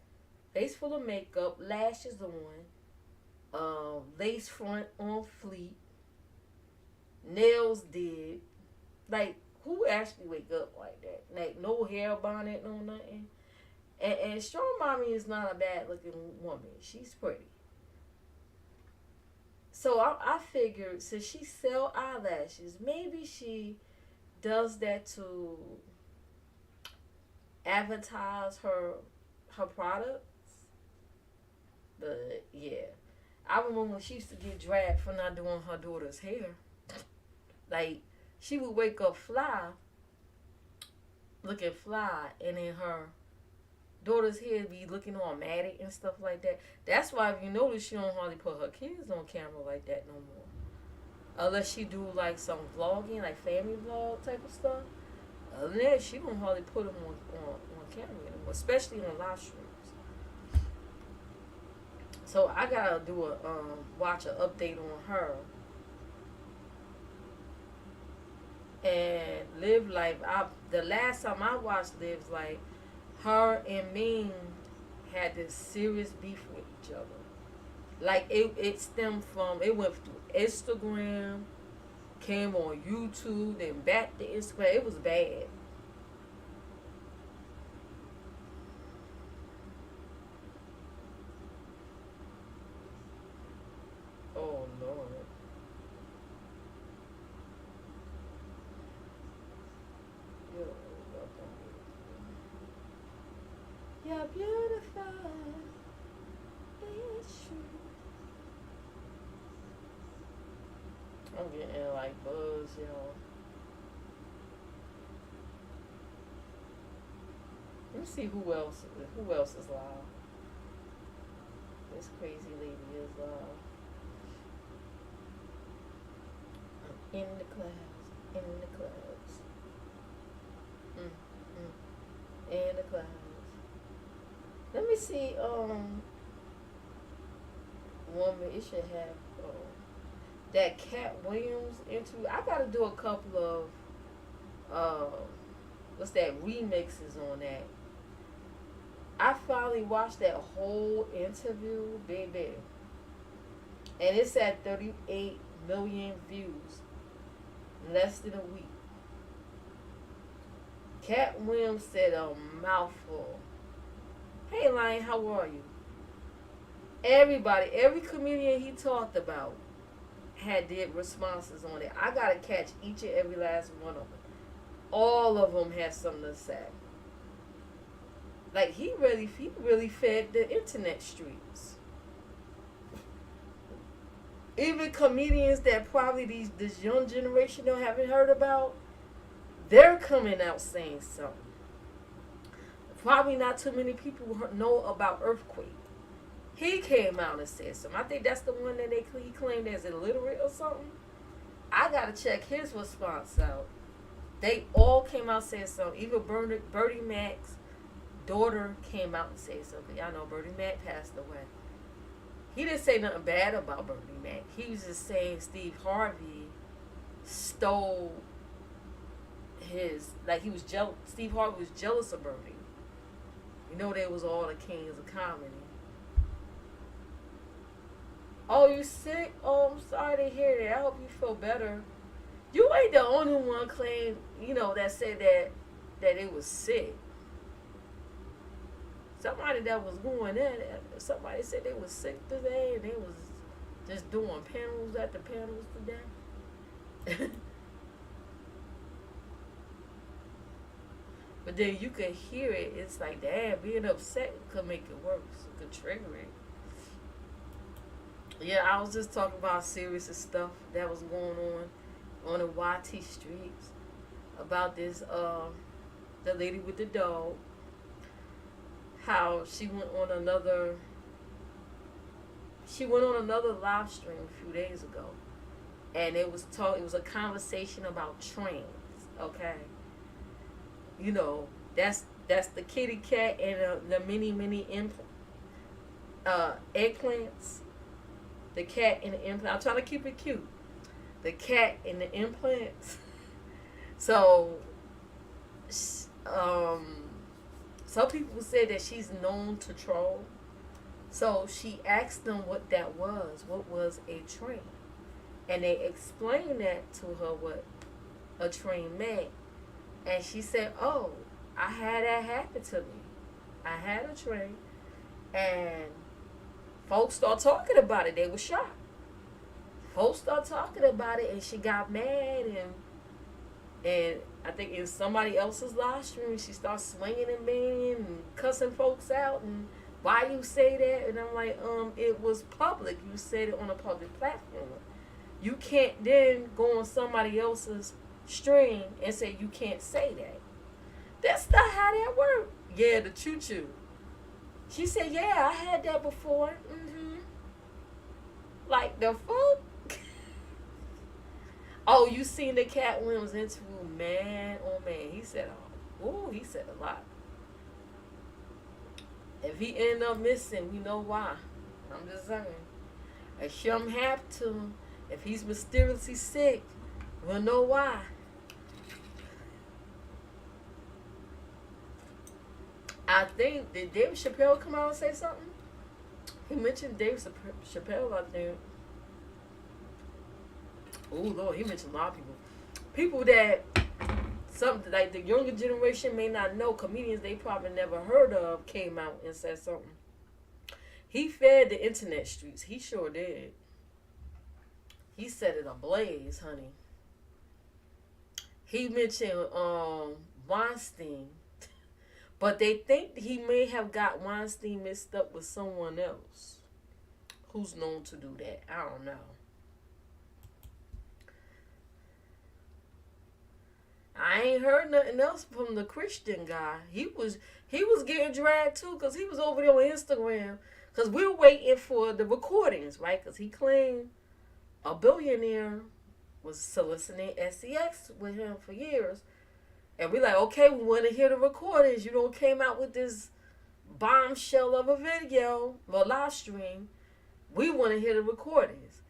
full of makeup, lashes on, lace front on fleek, nails did. Like, who actually wake up like that? Like, no hair bonnet, no nothing. And Strong Mommy is not a bad looking woman. She's pretty. So I figured since she sell eyelashes, maybe she does that to advertise her products. But yeah, I remember when she used to get dragged for not doing her daughter's hair. Like she would wake up fly, looking fly, and then her daughter's hair be looking all matted and stuff like that. That's why if you notice she don't hardly put her kids on camera like that no more. Unless she do like some vlogging, like family vlog type of stuff. Other than that, she don't hardly put them on camera anymore, especially on live streams. So I gotta do a watch an update on her and Live Life. The last time I watched Live Life, her and Ming had this serious beef with each other. Like it stemmed from it went through Instagram, came on YouTube, then back to Instagram. It was bad. Oh Lord. You're You're beautiful. It's true. I'm getting like buzz, y'all. Let me see who else is live. This crazy lady is live. In the clouds, in the clouds, in the clouds. Let me see. Woman, it should have that Cat Williams into. I gotta do a couple of what's that remixes on that. I finally watched that whole interview, baby, and it's at 38 million views in less than a week. Cat Williams said a mouthful. Hey, Lion, how are you? Everybody, every comedian he talked about did responses on it. I gotta catch each and every last one of them. All of them had something to say. Like he really fed the internet streets. Even comedians that probably this young generation don't haven't heard about, they're coming out saying something. Probably not too many people know about Earthquake. He came out and said something. I think that's the one that he claimed as illiterate or something. I gotta check his response out. They all came out and said something. Even Bertie Mac's daughter came out and said something. Y'all know Bertie Mac passed away. He didn't say nothing bad about Bertie Mac. He was just saying Steve Harvey stole his, like he was jealous. Steve Harvey was jealous of Bertie. You know they was all the kings of comedy. Oh, you sick? Oh, I'm sorry to hear that. I hope you feel better. You ain't the only one claim, that said that it was sick. Somebody that was going in, somebody said they was sick today and they was just doing panels after panels today. But then you could hear it. It's like, damn, being upset could make it worse. It could trigger it. Yeah, I was just talking about serious stuff that was going on the YT streets about this the lady with the dog. How she went on another live stream a few days ago, and it was a conversation about trains. Okay, that's the kitty cat and the mini eggplants. The cat and the implant. I'm trying to keep it cute. The cat and the implants. So, some people said that she's known to troll. So she asked them what that was. What was a train? And they explained that to her what a train meant. And she said, "Oh, I had that happen to me. I had a train, and folks start talking about it. They were shocked. Folks start talking about it, and she got mad, and I think in somebody else's live stream, she starts swinging and banging and cussing folks out, and why you say that? And I'm like, it was public. You said it on a public platform. You can't then go on somebody else's stream and say you can't say that. That's not how that works. Yeah, the choo choo. She said, yeah, I had that before. Like the fuck? Oh, you seen the Cat Williams interview? Man, oh man, he said, he said a lot. If he end up missing, we know why. I'm just saying. If Shum have to, if he's mysteriously sick, we'll know why. I think, did David Chappelle come out and say something? He mentioned David Chappelle, I think. Oh Lord, he mentioned a lot of people. People that something like the younger generation may not know, comedians they probably never heard of, came out and said something. He fed the internet streets. He sure did. He set it ablaze, honey. He mentioned Weinstein, but they think he may have got Weinstein mixed up with someone else who's known to do that. I don't know. I ain't heard nothing else from the Christian guy. He was getting dragged too because he was over there on Instagram because we're waiting for the recordings, right? Because he claimed a billionaire was soliciting sex with him for years. And we like, okay, we want to hear the recordings. You don't came out with this bombshell of a video or live stream. We want to hear the recordings.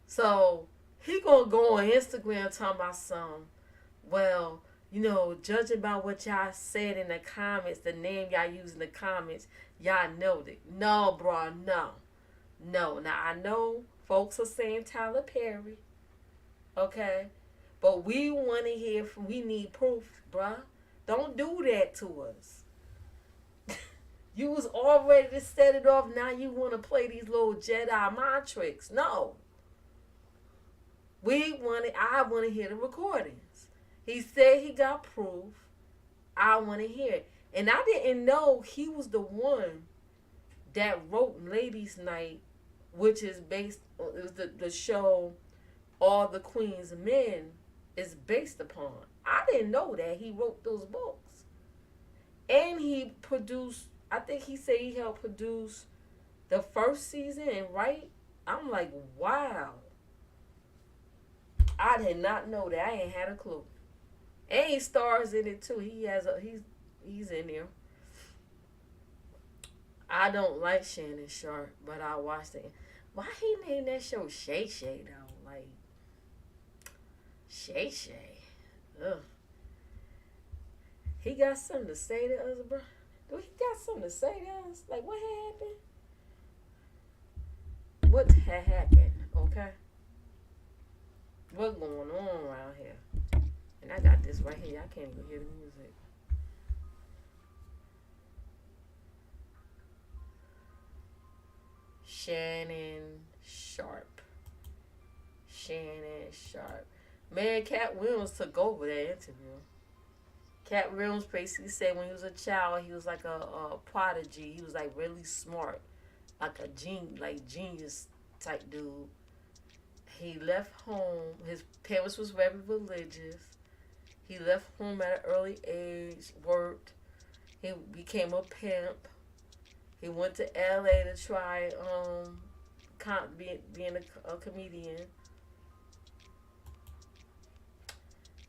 So he gonna go on Instagram talking about some, well, you know, judging by what y'all said in the comments, the name y'all use in the comments, y'all know it. No, bro, no. No. Now, I know folks are saying Tyler Perry, okay? But we want to hear from, we need proof, bruh. Don't do that to us. You was all ready to set it off. Now you want to play these little Jedi mind tricks. No. I want to hear the recordings. He said he got proof. I want to hear it. And I didn't know he was the one that wrote Ladies Night, which is based, it was the show All the Queen's Men is based upon. I didn't know that he wrote those books. And he produced, I think he said he helped produce the first season and write. I'm like, wow. I did not know that. I ain't had a clue. And he stars in it too. He's in there. I don't like Shannon Sharp, but I watched it. Why he named that show Shay Shay though? Like Shay Shay. Ugh. He got something to say to us, bro. Do he got something to say to us? Like what happened? What had happened? Okay. What's going on around here? And I got this right here. I can't even hear the music. Shannon Sharp. Shannon Sharp. Man, Cat Williams took over that interview. Cat Williams basically said when he was a child, he was like a prodigy. He was like really smart. Like a genius type dude. He left home. His parents was very religious. He left home at an early age, worked. He became a pimp. He went to LA to try being a comedian.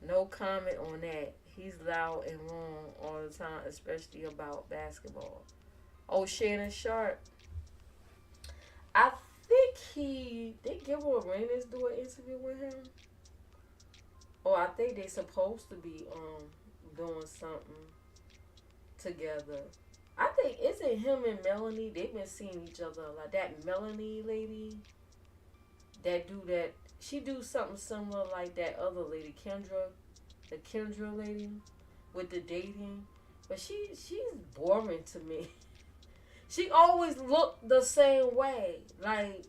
No comment on that. He's loud and wrong all the time, especially about basketball. Oh, Shannon Sharp. I think did Gilbert Arenas do an interview with him? Or I think they supposed to be doing something together. I think isn't him and Melanie, they've been seeing each other like that Melanie lady that do that, she do something similar like that other lady, Kendra, the Kendra lady with the dating. But she's boring to me. She always looked the same way. Like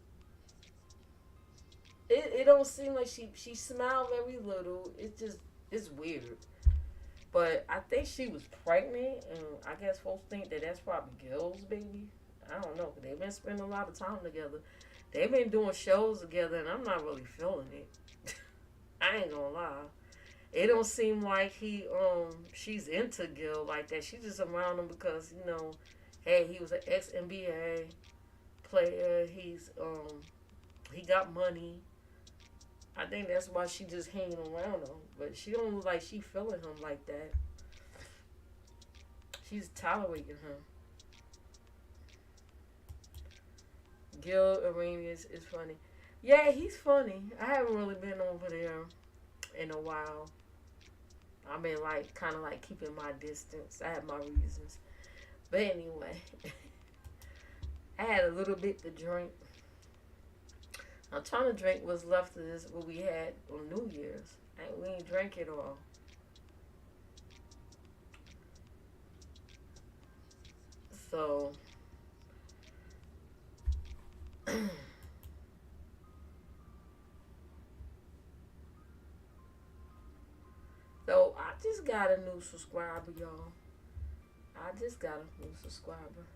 it don't seem like she smiled very little. It's weird. But I think she was pregnant, and I guess folks think that that's probably Gil's baby. I don't know. They've been spending a lot of time together. They've been doing shows together, and I'm not really feeling it. I ain't gonna lie. It don't seem like she's into Gil like that. She's just around him because hey, he was an ex NBA player. He got money. I think that's why she just hanging around him. But she don't look like she feeling him like that. She's tolerating him. Gil Arenas is funny. Yeah, he's funny. I haven't really been over there in a while. I've been kind of keeping my distance. I have my reasons. But anyway, I had a little bit to drink. I'm trying to drink what's left of this, what we had on New Year's. We ain't drank it all. So, so I just got a new subscriber, y'all. I just got a new subscriber.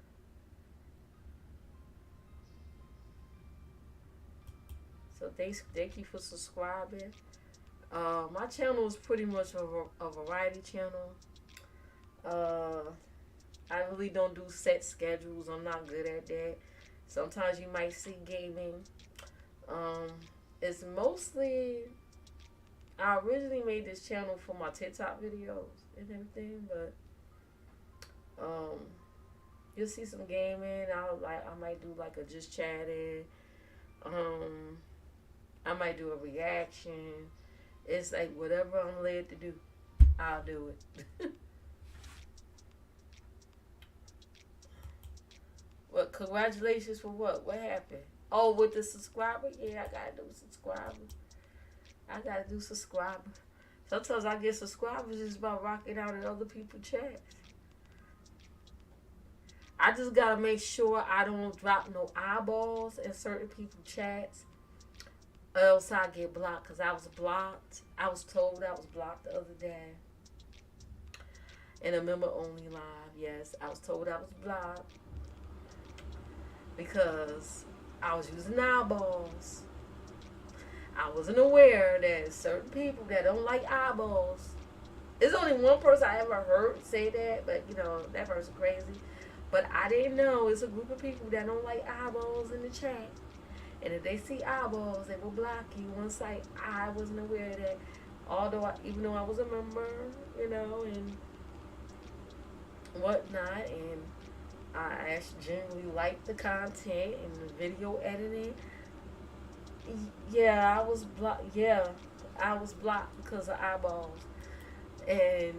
So thank you for subscribing. My channel is pretty much a variety channel. I really don't do set schedules. I'm not good at that. Sometimes you might see gaming. It's mostly, I originally made this channel for my TikTok videos and everything, but you'll see some gaming. I might do a just chatting. I might do a reaction. It's whatever I'm led to do, I'll do it. What? Congratulations for what? What happened? Oh, with the subscriber? Yeah, I gotta do subscriber. I gotta do subscriber. Sometimes I get subscribers just by rocking out in other people's chats. I just gotta make sure I don't drop no eyeballs in certain people's chats. Else I get blocked because I was blocked. I was told I was blocked the other day. In a member only live. Yes, I was told I was blocked because I was using eyeballs. I wasn't aware that certain people that don't like eyeballs. There's only one person I ever heard say that, but that person crazy. But I didn't know it's a group of people that don't like eyeballs in the chat. And if they see eyeballs, they will block you on site. I wasn't aware of that. Even though I was a member, and whatnot, and I actually generally liked the content and the video editing. Yeah, I was blocked. Yeah, I was blocked because of eyeballs. And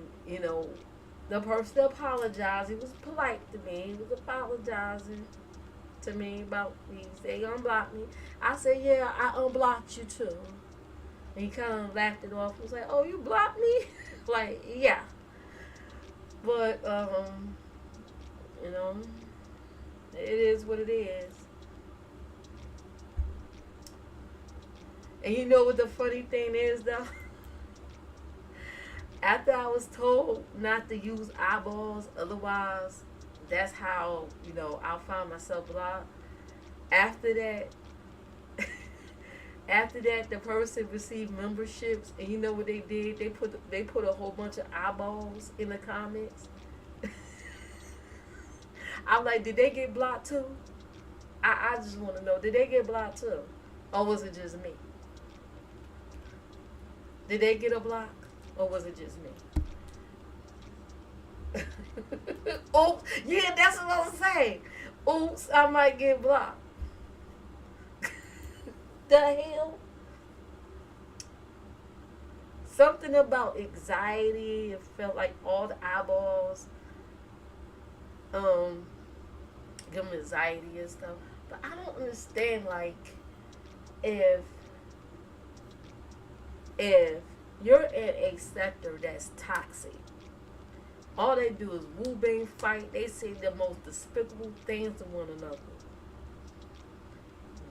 the person apologized. He was polite to me. He was apologizing to me about these. They unblocked me. I said, yeah, I unblocked you too. And he kind of laughed it off. He was like, oh, you blocked me? Yeah. But, it is what it is. And you know what the funny thing is, though? After I was told not to use eyeballs, otherwise, that's how, I'll find myself blocked. After that, the person received memberships, and you know what they did? They put a whole bunch of eyeballs in the comments. I'm like, did they get blocked too? I just want to know, did they get blocked too? Or was it just me? Did they get a block? Or was it just me? Oops. Yeah, that's what I was saying. Oops, I might get blocked. The hell? Something about anxiety. It felt like all the eyeballs give them anxiety and stuff. But I don't understand, if you're in a sector that's toxic, All they do is woo bang fight. They say the most despicable things to one another.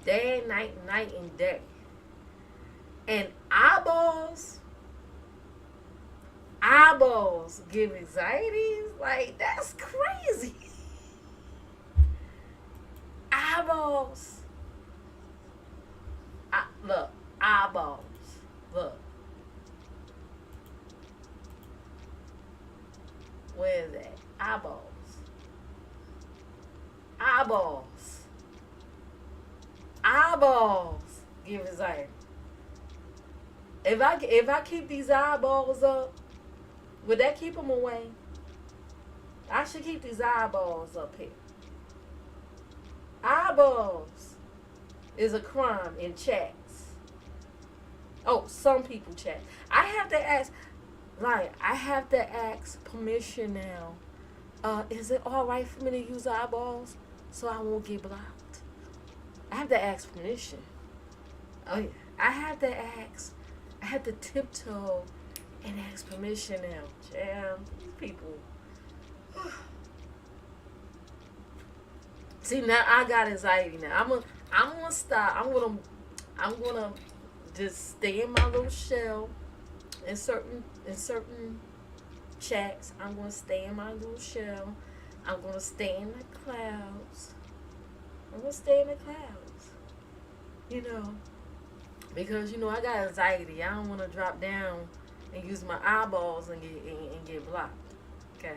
Day and night, night and day. And eyeballs give anxieties. Like, that's crazy. Eyeballs. Look, eyeballs. Look. Where is that? Eyeballs. Eyeballs. Eyeballs give anxiety. If I keep these eyeballs up, would that keep them away? I should keep these eyeballs up here. Eyeballs is a crime in chats. Oh, some people chat. I have to ask, like, I have to ask permission now. Is it all right for me to use eyeballs so I won't get blocked? I have to ask permission. Oh yeah, I have to ask. I have to tiptoe and ask permission now. Jam, these people. See, now I got anxiety now. I'm gonna stop. I'm gonna just stay in my little shell in certain chats. I'm gonna stay in my little shell. I'm gonna stay in the clouds. I'm gonna stay in the clouds. You know, because I got anxiety. I don't want to drop down and use my eyeballs and get blocked. Okay.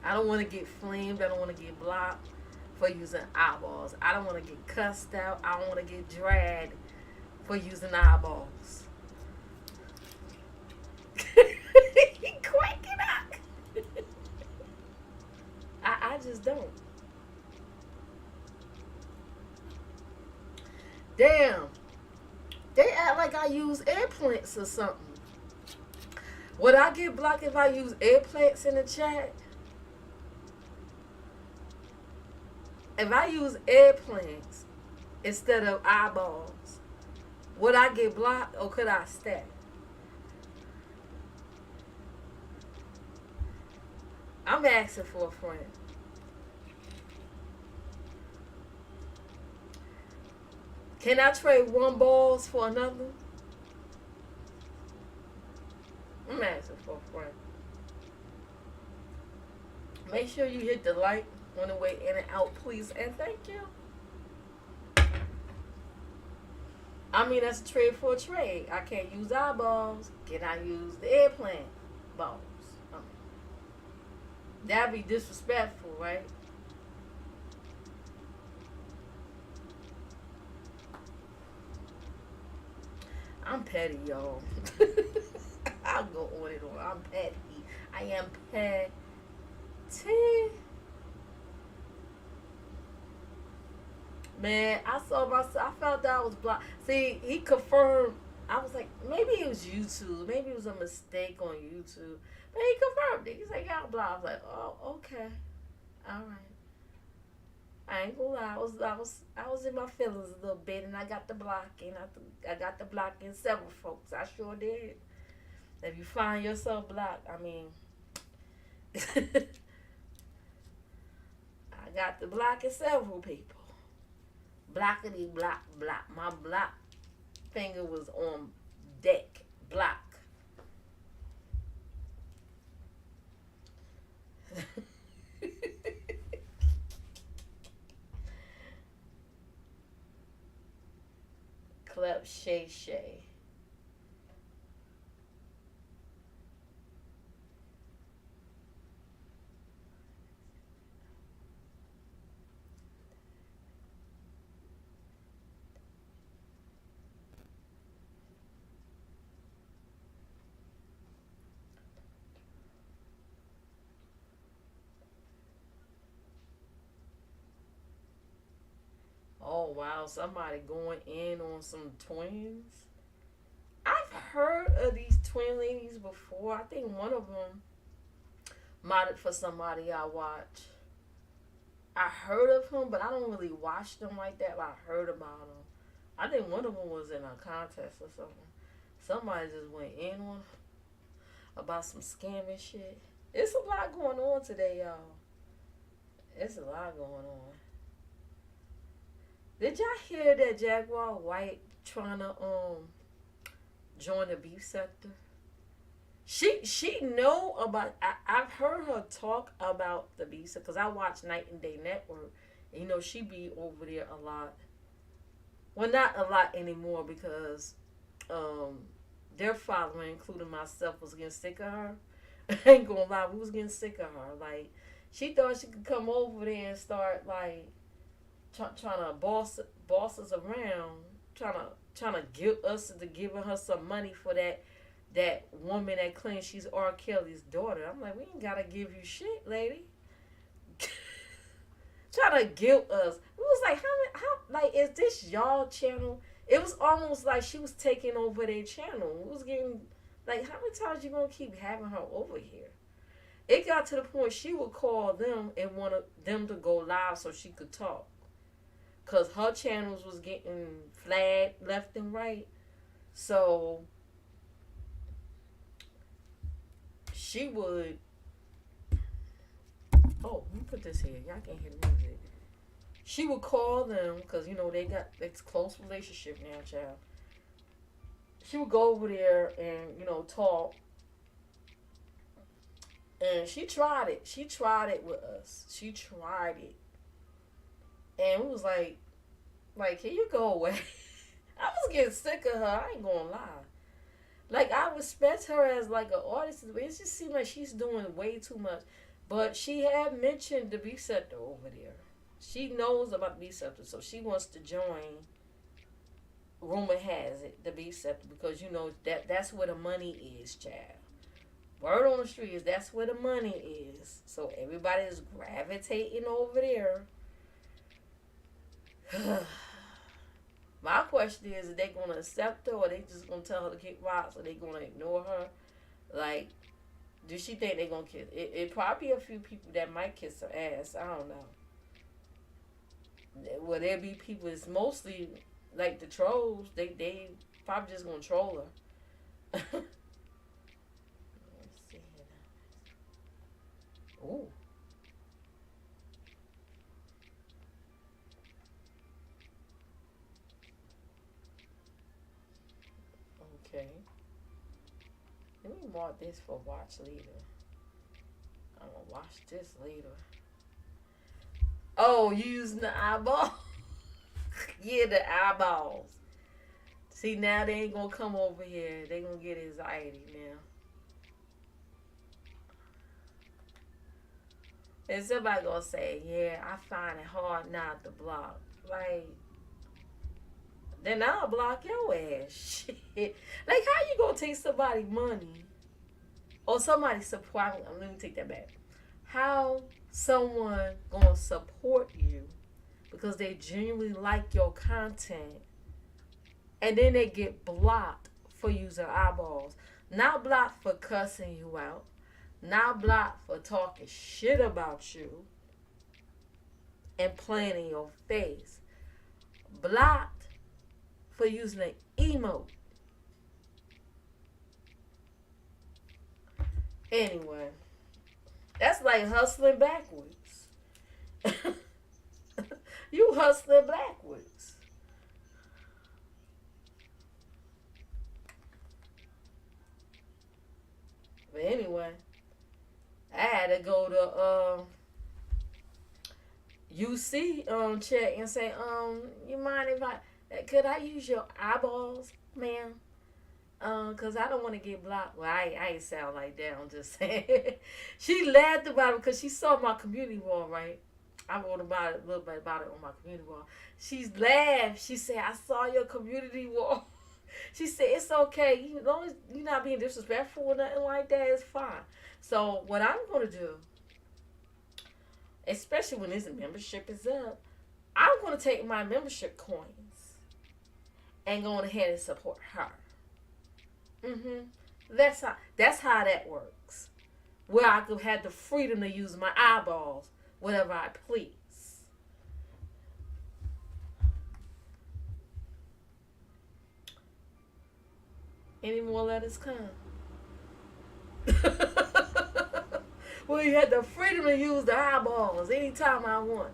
I don't want to get flamed. I don't want to get blocked for using eyeballs. I don't want to get cussed out. I don't want to get dragged for using eyeballs. He quaking up. I just don't. Damn. They act like I use eggplants or something. Would I get blocked if I use eggplants in the chat? If I use eggplants instead of eyeballs, would I get blocked or could I stay? I'm asking for a friend. Can I trade one balls for another? I'm asking for a friend. Make sure you hit the like on the way in and out, please, and thank you. I mean, that's a trade for a trade. I can't use eyeballs. Can I use the eggplant balls? I mean, that'd be disrespectful, right? I'm petty, y'all. I'll go on and on. I'm petty. I am petty. Man, I saw myself. I felt that I was blocked. See, he confirmed. I was like, maybe it was YouTube. Maybe it was a mistake on YouTube. But he confirmed it. He said, "Yeah, I'm blocked." I was like, "Oh, okay, all right." I ain't gonna lie. I was in my feelings a little bit, and I got the blocking. I got the blocking several folks. I sure did. If you find yourself blocked, I mean, I got the blocking several people. Blockity block block. My block finger was on deck. Block. Club Shay Shay. Oh wow, somebody going in on some twins. I've heard of these twin ladies before. I think one of them modded for somebody I watch. I heard of him, but I don't really watch them like that. But I heard about them. I think one of them was in a contest or something. Somebody just went in on. about some scamming shit. It's a lot going on today, y'all. It's a lot going on. Did y'all hear that Jaguar White trying to join the beef sector? She know about. I've heard her talk about the beef sector because I watch Night and Day Network. And, you know she be over there a lot. Well, not a lot anymore because um their following, including myself, was getting sick of her. I ain't gonna lie, we was getting sick of her. Like she thought she could come over there and start like trying to boss us around, trying to guilt us into giving her some money for that woman that claims she's R. Kelly's daughter. I'm like, we ain't gotta give you shit, lady. Trying to guilt us. We was like, how like is this y'all channel? It was almost like she was taking over their channel. It was getting like, how many times you gonna keep having her over here? It got to the point she would call them and want them to go live so she could talk. Cause her channels was getting flagged left and right. So she would. Oh, let me put this here. Y'all can't hear the music. She would call them because you know they got this close relationship now, child. She would go over there and talk, and she tried it. She tried it with us. She tried it, and it was like, can you go away? I was getting sick of her. I ain't gonna lie. Like I respect her as like an artist, but it just seems like she's doing way too much. But she had mentioned the beef sector over there. She knows about the beef sector, so she wants to join. Rumor has it the beef sector because you know that's where the money is, child. Word on the street is that's where the money is. So everybody is gravitating over there. My question is they gonna accept her or they just gonna tell her to kick rocks or they gonna ignore her? Like, does she think they gonna kiss? It probably a few people that might kiss her ass. I don't know. Will there be people? It's mostly like the trolls. They probably just gonna troll her. Let's see here now. Ooh. Okay. Let me mark this for watch later. I'm gonna watch this later. Oh, you using the eyeball? Yeah, the eyeballs. See, now they ain't gonna come over here. They gonna get anxiety now. And somebody gonna say, yeah, I find it hard not to block. Like, then I'll block your ass. Shit. Like, how you gonna take somebody money or somebody support? Let me take that back. How someone gonna support you because they genuinely like your content and then they get blocked for using eyeballs. Not blocked for cussing you out. Not blocked for talking shit about you and playing in your face. Blocked for using an emote. Anyway, that's like hustling backwards. You hustling backwards. But anyway, I had to go to UC check and say, you mind if could I use your eyeballs, ma'am? Cause I don't want to get blocked. Well, I ain't sound like that. I'm just saying. She laughed about it because she saw my community wall, right? I wrote about it, a little bit about it on my community wall. She laughed. She said, I saw your community wall. She said, it's okay. As long as you're not being disrespectful or nothing like that, it's fine. So what I'm going to do, especially when this membership is up, I'm going to take my membership coins and go ahead and support her. That's how that works. Where I could have the freedom to use my eyeballs whatever I please. Any more letters come? Well, you had the freedom to use the eyeballs anytime I want.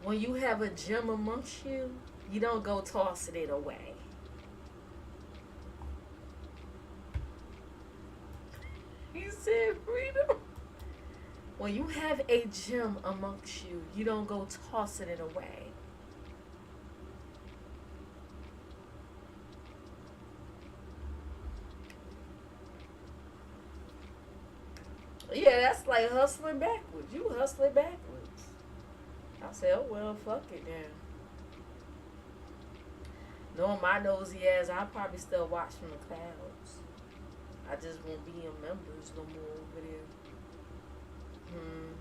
When you have a gem amongst you, you don't go tossing it away. He said freedom. When you have a gem amongst you, you don't go tossing it away. Yeah, that's like hustling backwards. You hustling backwards. I said, oh well, fuck it then. Knowing my nosy ass, I'll probably still watch from the clouds. I just won't be in members no more over there. Hmm.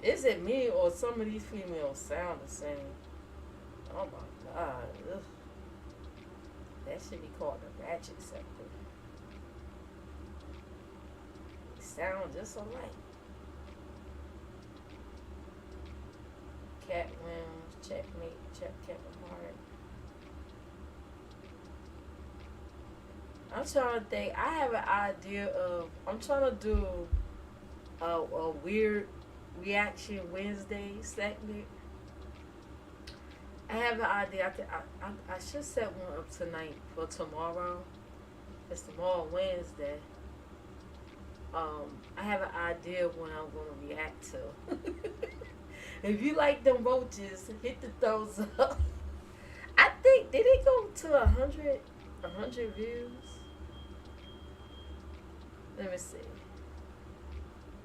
Is it me or some of these females sound the same? Oh my god. Ugh. That should be called a ratchet scepter. They sound just alike. Cat wins, checkmate, check Kevin Hart. I'm trying to think. I have an idea of. I'm trying to do a weird reaction Wednesday segment. I have an idea. I should set one up tonight for tomorrow. It's tomorrow Wednesday. I have an idea of what I'm gonna react to. If you like them roaches, hit the thumbs up. I think did it go to 100 views? Let me see.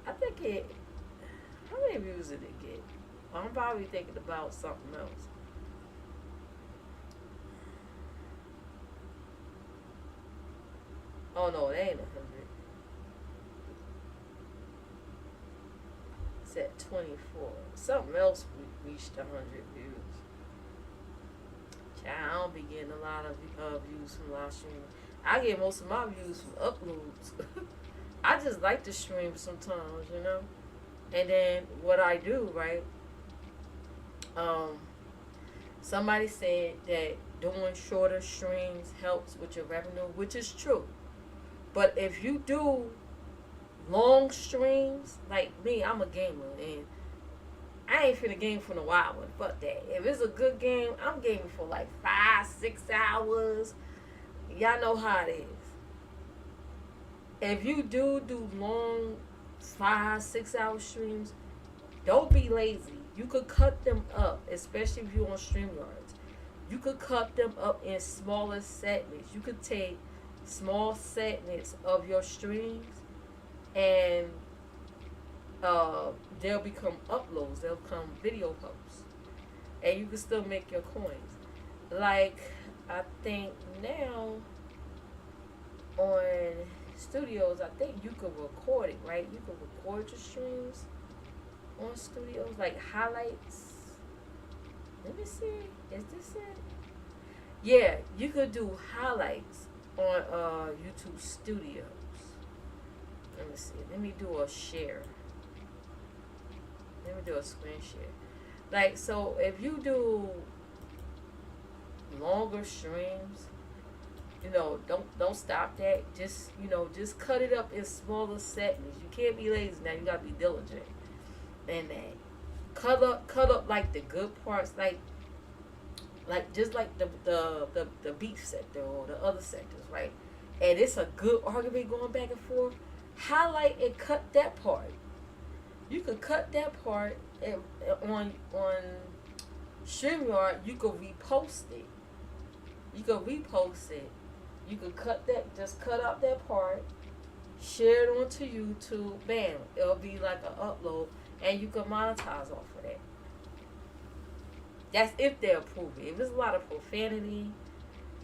I think it. How many views did it get? I'm probably thinking about something else. Oh no, it ain't 100. It's at 24. Something else reached 100 views. Child, I don't be getting a lot of views from live streaming. I get most of my views from uploads. I just like to stream sometimes, you know. And then what I do, right? Um, Somebody said that doing shorter streams helps with your revenue, which is true. But if you do long streams, like me, I'm a gamer and I ain't finna game for no hour. Fuck that. If it's a good game, I'm gaming for like 5, 6 hours. Y'all know how it is. If you do long 5, 6 hour streams, don't be lazy. You could cut them up, especially if you're on StreamYards. You could cut them up in smaller segments. You could take small segments of your streams and they'll become uploads. They'll become video posts. And you can still make your coins. Like, I think now on studios, I think you could record it, right? You could record your streams on studios, like highlights. Let me see. Is this it? Yeah, you could do highlights on YouTube Studios. Let me see. Let me do a share. Let me do a screen share. Like, so if you do longer streams, don't stop that. Just cut it up in smaller segments. You can't be lazy now. You gotta be diligent. And that cut up like the good parts, like just like the beef sector or the other sectors, right? And it's a good argument going back and forth. Highlight and cut that part. You could cut that part and, on StreamYard. You could repost it. You could cut that. Just cut out that part. Share it onto YouTube. Bam! It'll be like an upload, and you can monetize off of that. That's if they approve it. If there's a lot of profanity,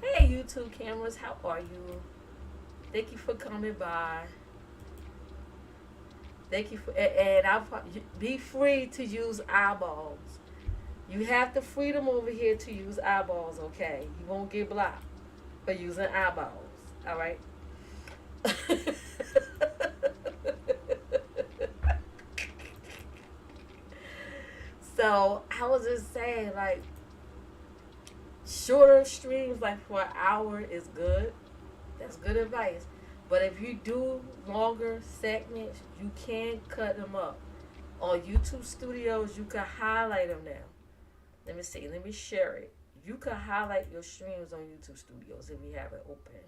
hey YouTube cameras, how are you? Thank you for coming by. Thank you for, and I'll be free to use eyeballs. You have the freedom over here to use eyeballs, okay? You won't get blocked for using eyeballs, all right? So I was just saying, like, shorter streams, like for an hour, is good. That's good advice. But if you do longer segments, you can cut them up. On YouTube Studios, you can highlight them now. Let me see. Let me share it. You can highlight your streams on YouTube Studios if you have it open.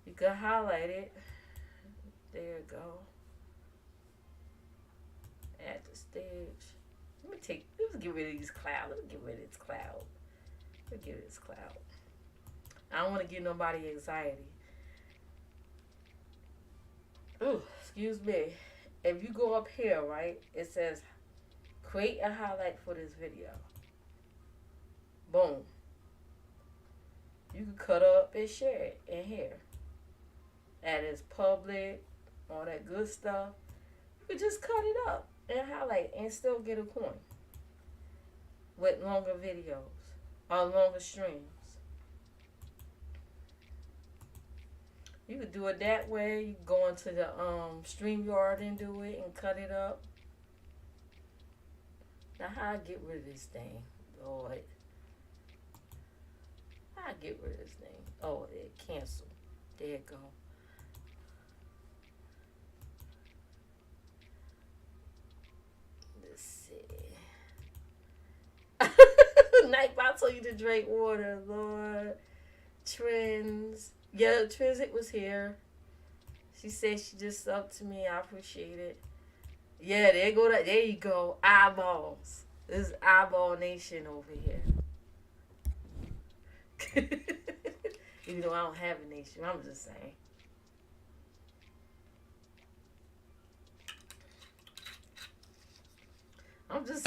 You can highlight it. There you go. Add the stage. Let's get rid of these clouds. Let's get rid of this cloud. Let's get rid of this cloud. I don't want to give nobody anxiety. Ooh, excuse me. If you go up here, right, it says create a highlight for this video. Boom. You can cut up and share it in here. Add as public, all that good stuff. You can just cut it up and highlight and still get a coin with longer videos or longer streams. You could do it that way. You go into the StreamYard and do it and cut it up. Now how I get rid of this thing? Lord. How I get rid of this thing? Oh, it canceled. There you go. Let's see. Nightbot told you to drink water, Lord. Trends. Yeah, Trinsic was here. She said she just subbed to me. I appreciate it. Yeah, there you go. Eyeballs. This is Eyeball Nation over here. Even though I don't have a nation, I'm just saying. I'm just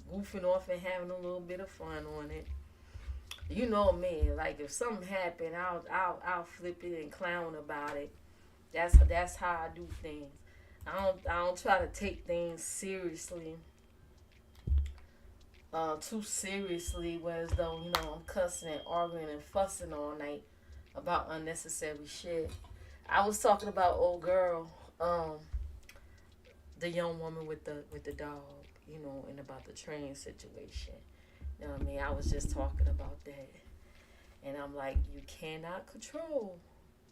goofing off and having a little bit of fun on it. You know me, like if something happened, I'll flip it and clown about it. That's how I do things. I don't try to take things seriously, too seriously, whereas though I'm cussing and arguing and fussing all night about unnecessary shit. I was talking about old girl, the young woman with the dog, and about the train situation. You know what I mean? I was just talking about that. And I'm like, you cannot control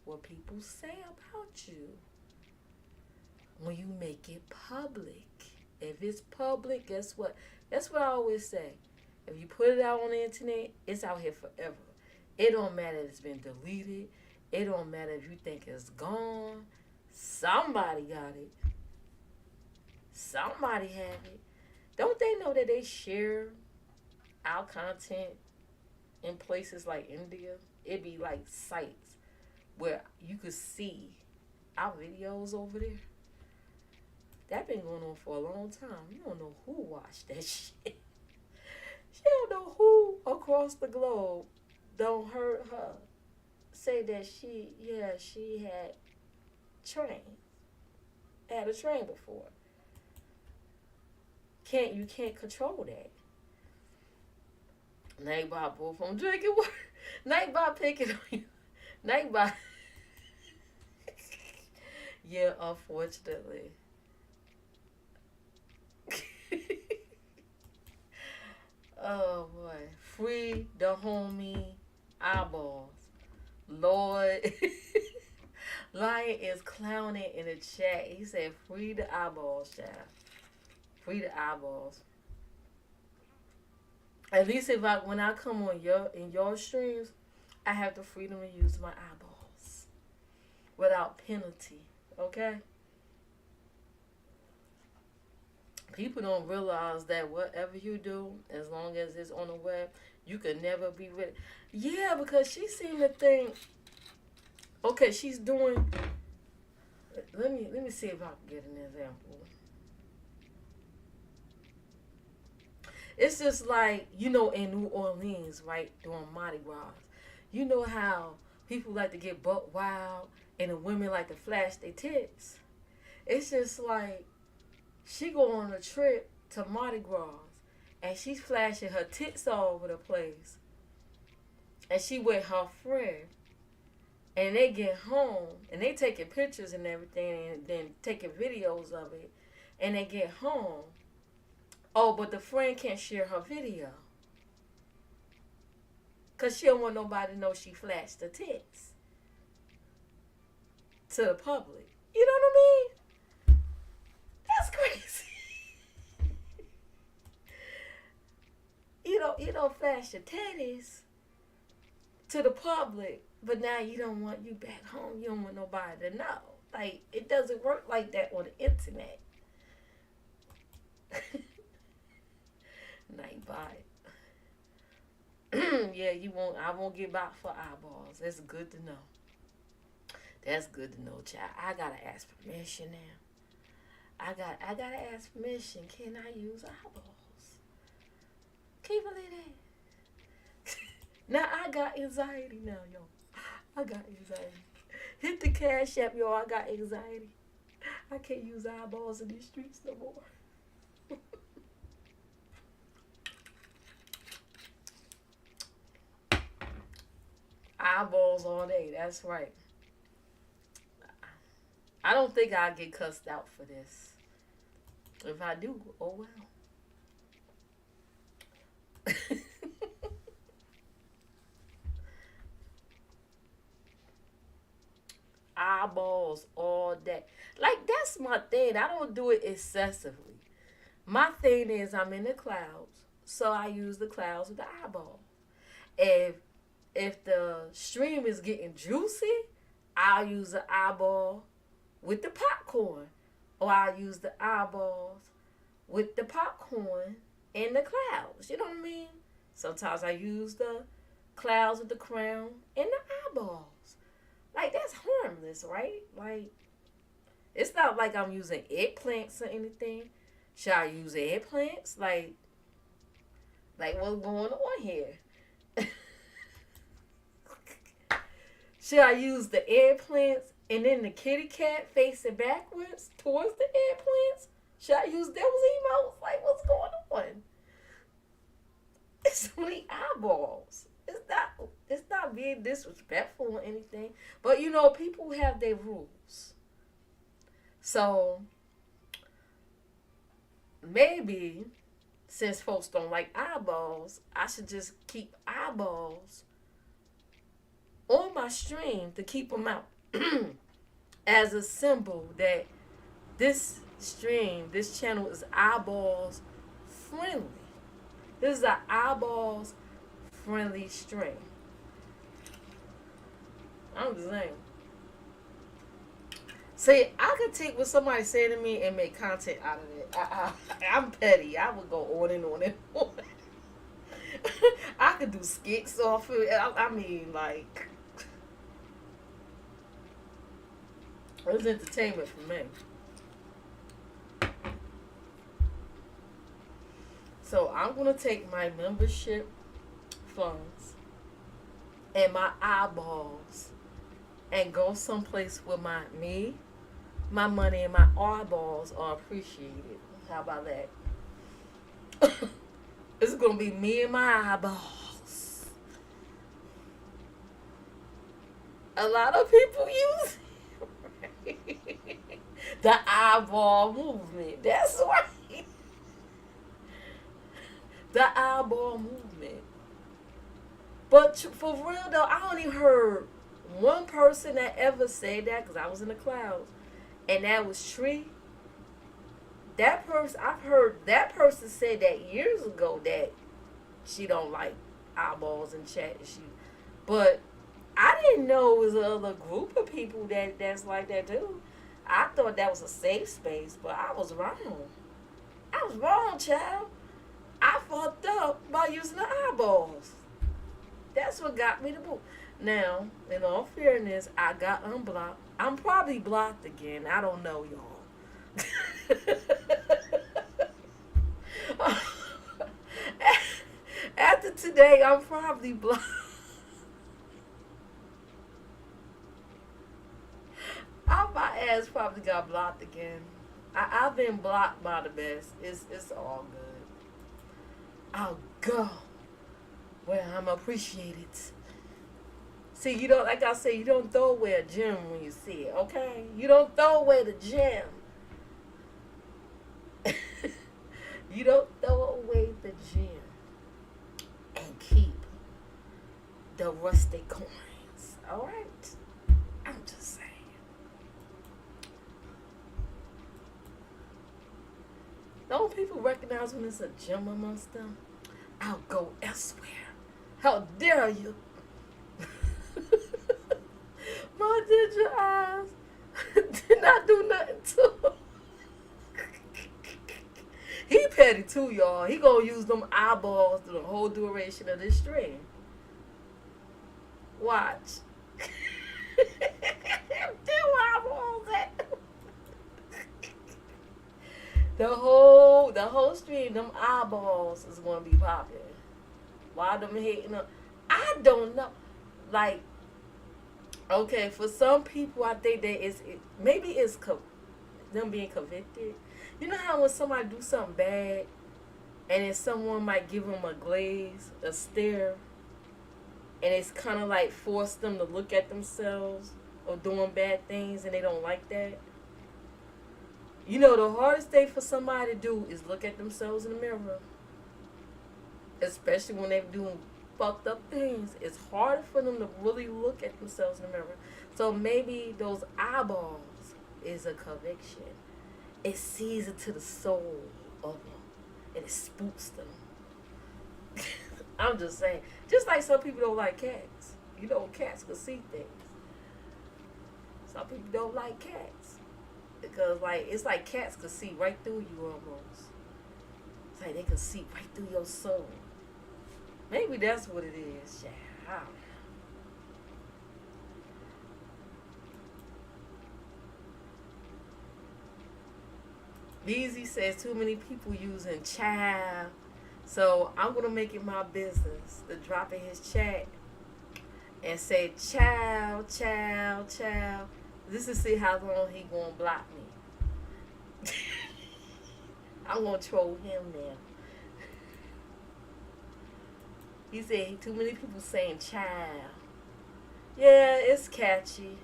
what people say about you when you make it public. If it's public, guess what? That's what I always say. If you put it out on the internet, it's out here forever. It don't matter if it's been deleted. It don't matter if you think it's gone. Somebody got it. Somebody have it. Don't they know that they share our content in places like India? It be like sites where you could see our videos over there. That been going on for a long time. You don't know who watched that shit. She don't know who across the globe don't heard her say that she had had a train before. You can't control that. Nightbot both from drinking water. Nightbot picking on you. Nightbot. Yeah, unfortunately. Oh boy. Free the homie eyeballs. Lord. Lion is clowning in the chat. He said free the eyeballs, child. Free the eyeballs. At least when I come on your streams, I have the freedom to use my eyeballs without penalty. Okay? People don't realize that whatever you do, as long as it's on the web, you can never be rid. Yeah, because she seemed to think. Okay, she's doing. Let me see if I can get an example. It's just like, in New Orleans, right, during Mardi Gras, You know how people like to get buck wild and the women like to flash their tits. It's just like she go on a trip to Mardi Gras and she's flashing her tits all over the place. And she with her friend. And they get home and they taking pictures and everything and then taking videos of it. And they get home. Oh, but the friend can't share her video. Because she don't want nobody to know she flashed the tits to the public. You know what I mean? That's crazy. You don't flash your titties to the public, but now you don't want you back home. You don't want nobody to know. Like, it doesn't work like that on the internet. Now you buy it. Yeah, you won't. I won't get back for eyeballs. That's good to know. That's good to know, child. I gotta ask permission now. I gotta ask permission. Can I use eyeballs? Can you believe that? Now I got anxiety now, yo. I got anxiety. Hit the Cash App, yo. I got anxiety. I can't use eyeballs in these streets no more. Eyeballs all day. That's right. I don't think I'll get cussed out for this. If I do, oh well. Eyeballs all day. Like, that's my thing. I don't do it excessively. My thing is I'm in the clouds, so I use the clouds with the eyeball. If the stream is getting juicy, I'll use the eyeball with the popcorn. Or I'll use the eyeballs with the popcorn and the clouds. You know what I mean? Sometimes I use the clouds with the crown and the eyeballs. Like, that's harmless, right? Like, it's not like I'm using eggplants or anything. Should I use eggplants? Like what's going on here? Should I use the eggplants and then the kitty cat facing backwards towards the eggplants? Should I use those emotes? Like, what's going on? It's only eyeballs. It's not being disrespectful or anything. But, people have their rules. So, maybe, since folks don't like eyeballs, I should just keep eyeballs on my stream to keep them out as a symbol that this channel is eyeballs friendly. This is an eyeballs friendly stream. I'm just saying. See, I could take what somebody say to me and make content out of it. I'm petty. I would go on and on and on. I could do skits off of it. I mean, like, it's entertainment for me. So I'm going to take my membership funds and my eyeballs and go someplace where my money and my eyeballs are appreciated. How about that? It's going to be me and my eyeballs. A lot of people use the eyeball movement. That's right. The eyeball movement. But for real though, I only heard one person that ever said that, because I was in the clouds, and that was Tree. I've heard that person say that years ago, that she don't like eyeballs in chat. But I didn't know it was another group of people that's like that too. I thought that was a safe space, but I was wrong. I was wrong, child. I fucked up by using the eyeballs. That's what got me to boot. Now, in all fairness, I got unblocked. I'm probably blocked again. I don't know, y'all. After today, I'm probably blocked. ass probably got blocked again. I've been blocked by the best. It's all good. I'll go where I'm appreciated. See, you don't, like I said, you don't throw away a gem when you see it, okay? You don't throw away the gem. You don't throw away the gem and keep the rusty coins, alright? I'm just saying. Don't people recognize when it's a gem amongst them? I'll go elsewhere. How dare you? My did your eyes did not do nothing to him. He petty too, y'all. He gonna use them eyeballs through the whole duration of this stream. Watch. Them eyeballs at the whole stream, them eyeballs is gonna be popping. Why them hating up? I don't know. Like, okay, for some people, I think that maybe it's them being convicted. You know how when somebody do something bad, and then someone might give them a glaze, a stare, and it's kind of like force them to look at themselves or doing bad things, and they don't like that. You know, the hardest thing for somebody to do is look at themselves in the mirror, especially when they're doing fucked up things. It's harder for them to really look at themselves in the mirror. So maybe those eyeballs is a conviction. It sees into the soul of them, and it spooks them. I'm just saying. Just like some people don't like cats. You know, cats can see things. Some people don't like cats because, like, it's like cats can see right through you almost. It's like they can see right through your soul. Maybe that's what it is, yeah. I don't know. Beezy says too many people using child. So I'm going to make it my business to drop in his chat and say child, child, child. This is see how long he going to block me. I'm going to troll him now. He said too many people saying child. Yeah, it's catchy.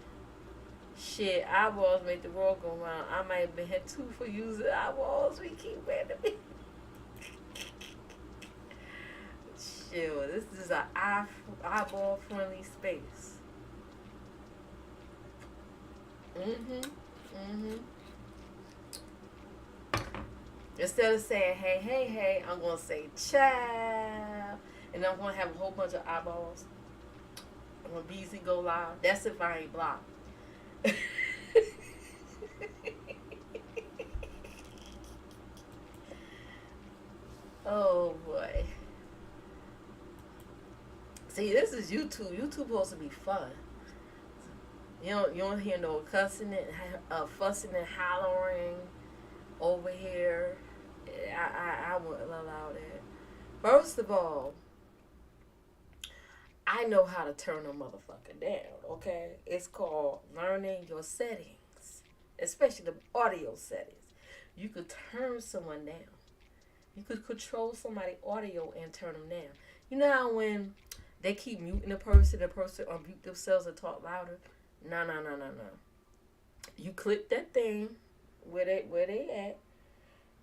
Shit, eyeballs make the world go round. I might have been hit too for using eyeballs. We keep randomly. Chill. This is an eyeball friendly space. Instead of saying hey, hey, hey, I'm gonna say child, and I'm gonna have a whole bunch of eyeballs. When BZ go live, that's if I ain't blocked. Oh boy. See, this is YouTube. YouTube supposed to be fun. You don't hear no cussing and fussing and hollering over here. I wouldn't allow that. First of all, I know how to turn a motherfucker down, okay? It's called learning your settings, especially the audio settings. You could turn someone down. You could control somebody's audio and turn them down. You know how when they keep muting the person unmute themselves and talk louder? No. You click that thing where they at,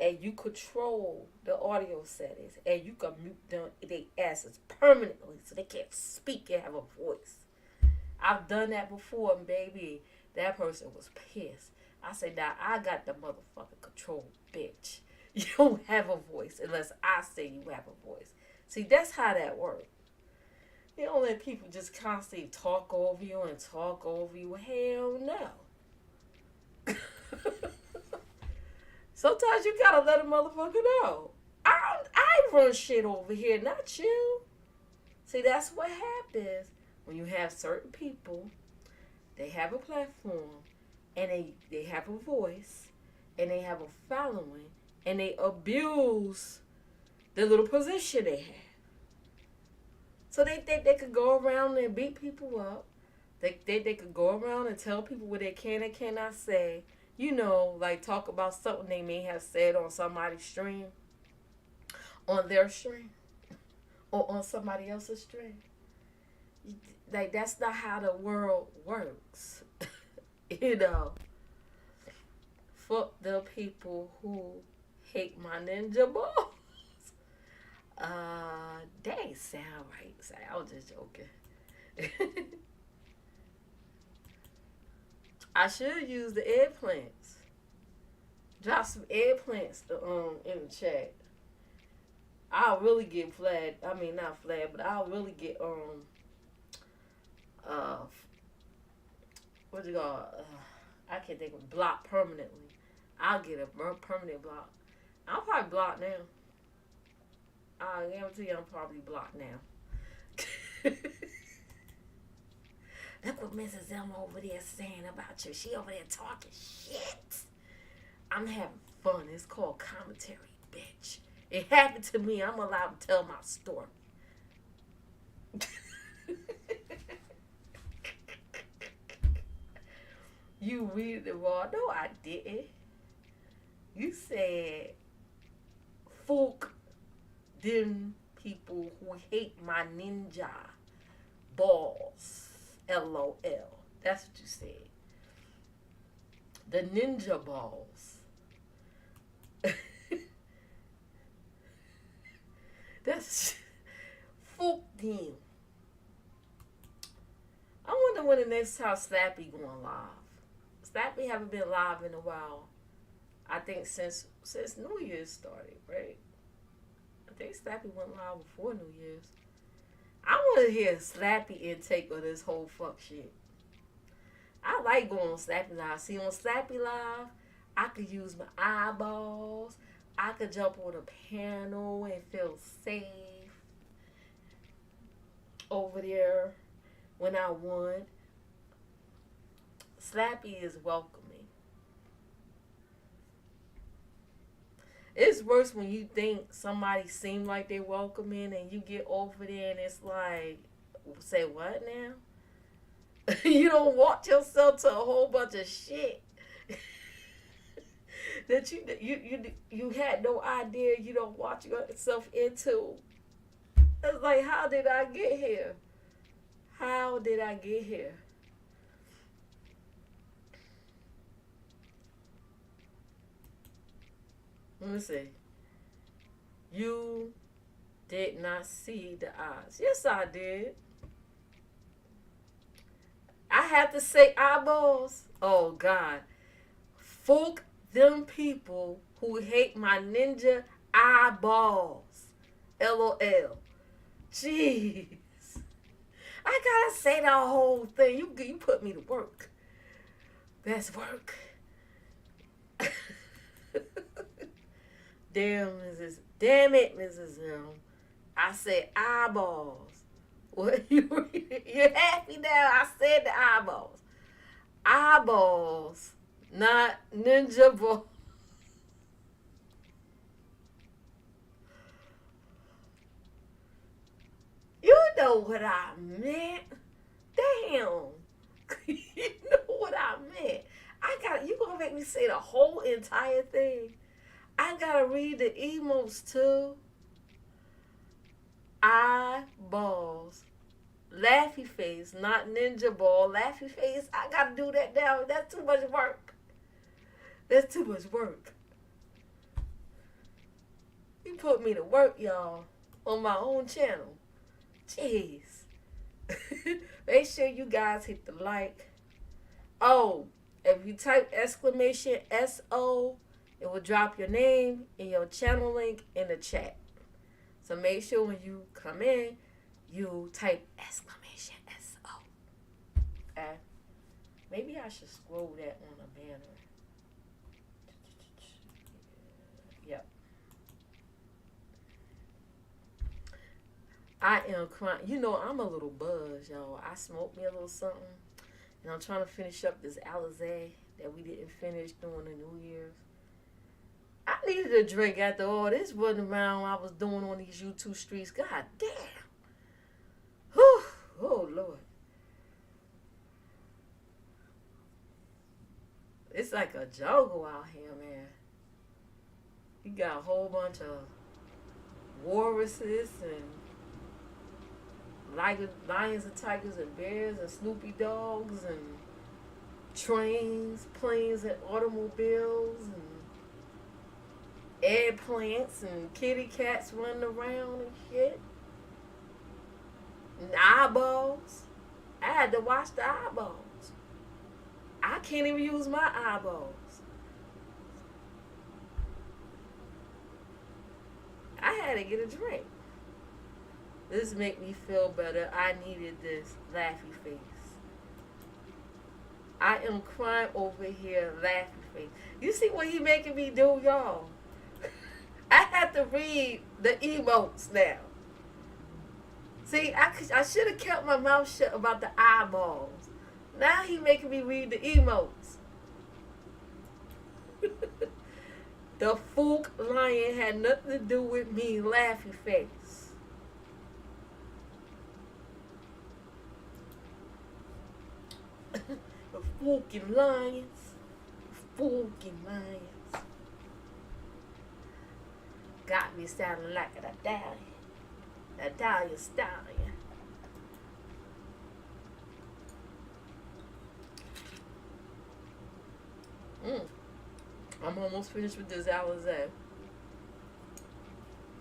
and you control the audio settings, and you can mute them their asses permanently so they can't speak and have a voice. I've done that before, and baby, that person was pissed. I said, now I got the motherfucking control, bitch. You don't have a voice unless I say you have a voice. See, that's how that works. You don't let people just constantly talk over you and talk over you. Hell no. Sometimes you gotta let a motherfucker know. I run shit over here, not you. See, that's what happens when you have certain people. They have a platform, and they have a voice, and they have a following, and they abuse the little position they have. So they think they could go around and beat people up. They could go around and tell people what they can and cannot say. You know, like talk about something they may have said on somebody's stream, on their stream, or on somebody else's stream. Like that's not how the world works. You know, fuck the people who hate my ninja balls. That ain't sound right. I was just joking. I should use the eggplants. Drop some eggplants in the chat. I'll really get flagged. I mean not flagged, but I'll really get uh what you call I can't think of blocked permanently. I'll get a permanent block. I'm probably blocked now. I guarantee you I'm probably blocked now. Look what Mrs. Elma over there saying about you. She over there talking shit. I'm having fun. It's called commentary, bitch. It happened to me. I'm allowed to tell my story. You read the raw. No, I didn't. You said, folk them people who hate my ninja balls. LOL. That's what you said. The ninja balls. That's folk them. I wonder when the next time Slappy going live. Slappy haven't been live in a while. I think since New Year's started, right? I think Slappy went live before New Year's. I want to hear Slappy intake of this whole fuck shit. I like going on Slappy Live. See, on Slappy Live, I could use my eyeballs. I could jump on a panel and feel safe over there when I want. Slappy is welcoming. It's worse when you think somebody seem like they're welcoming and you get over there and it's like, say what now? You don't walk yourself to a whole bunch of shit that you had no idea you don't watch yourself into. It's like, how did I get here? How did I get here? Let me see. You did not see the eyes. Yes, I did. I have to say eyeballs. Oh, God. Folk them people who hate my ninja eyeballs. LOL. Jeez. I gotta say the whole thing. You put me to work. That's work. Damn it, Mrs. M. I said eyeballs. What you're happy now? I said the eyeballs. Eyeballs, not ninja ball. You know what I meant. Damn. You know what I meant. You gonna make me say the whole entire thing. I gotta read the emotes too. Eyeballs. Laughy face, not ninja ball. Laughy face. I gotta do that now. That's too much work. That's too much work. You put me to work, y'all, on my own channel. Jeez. Make sure you guys hit the like. Oh, if you type exclamation SO, it will drop your name and your channel link in the chat. So make sure when you come in, you type exclamation SO. Okay? Maybe I should scroll that on a banner. Yep. I am crying. You know, I'm a little buzzed, y'all. I smoked me a little something. And I'm trying to finish up this Alizé that we didn't finish during the New Year's. I needed a drink after all this running around I was doing on these YouTube streets. God damn. Whew. Oh, Lord. It's like a jungle out here, man. You got a whole bunch of walruses and lions and tigers and bears and Snoopy dogs and trains, planes and automobiles and eggplants and kitty cats running around and shit. And eyeballs. I had to watch the eyeballs. I can't even use my eyeballs. I had to get a drink. This make me feel better. I needed this laughy face. I am crying over here, laughy face. You see what he making me do, y'all? I have to read the emotes now. See, I should have kept my mouth shut about the eyeballs. Now he making me read the emotes. The Fook lion had nothing to do with me, laughy face. The fucking lions. Fucking lions. Got me sounding like a Italian. Italian stallion. I'm almost finished with this Alizé.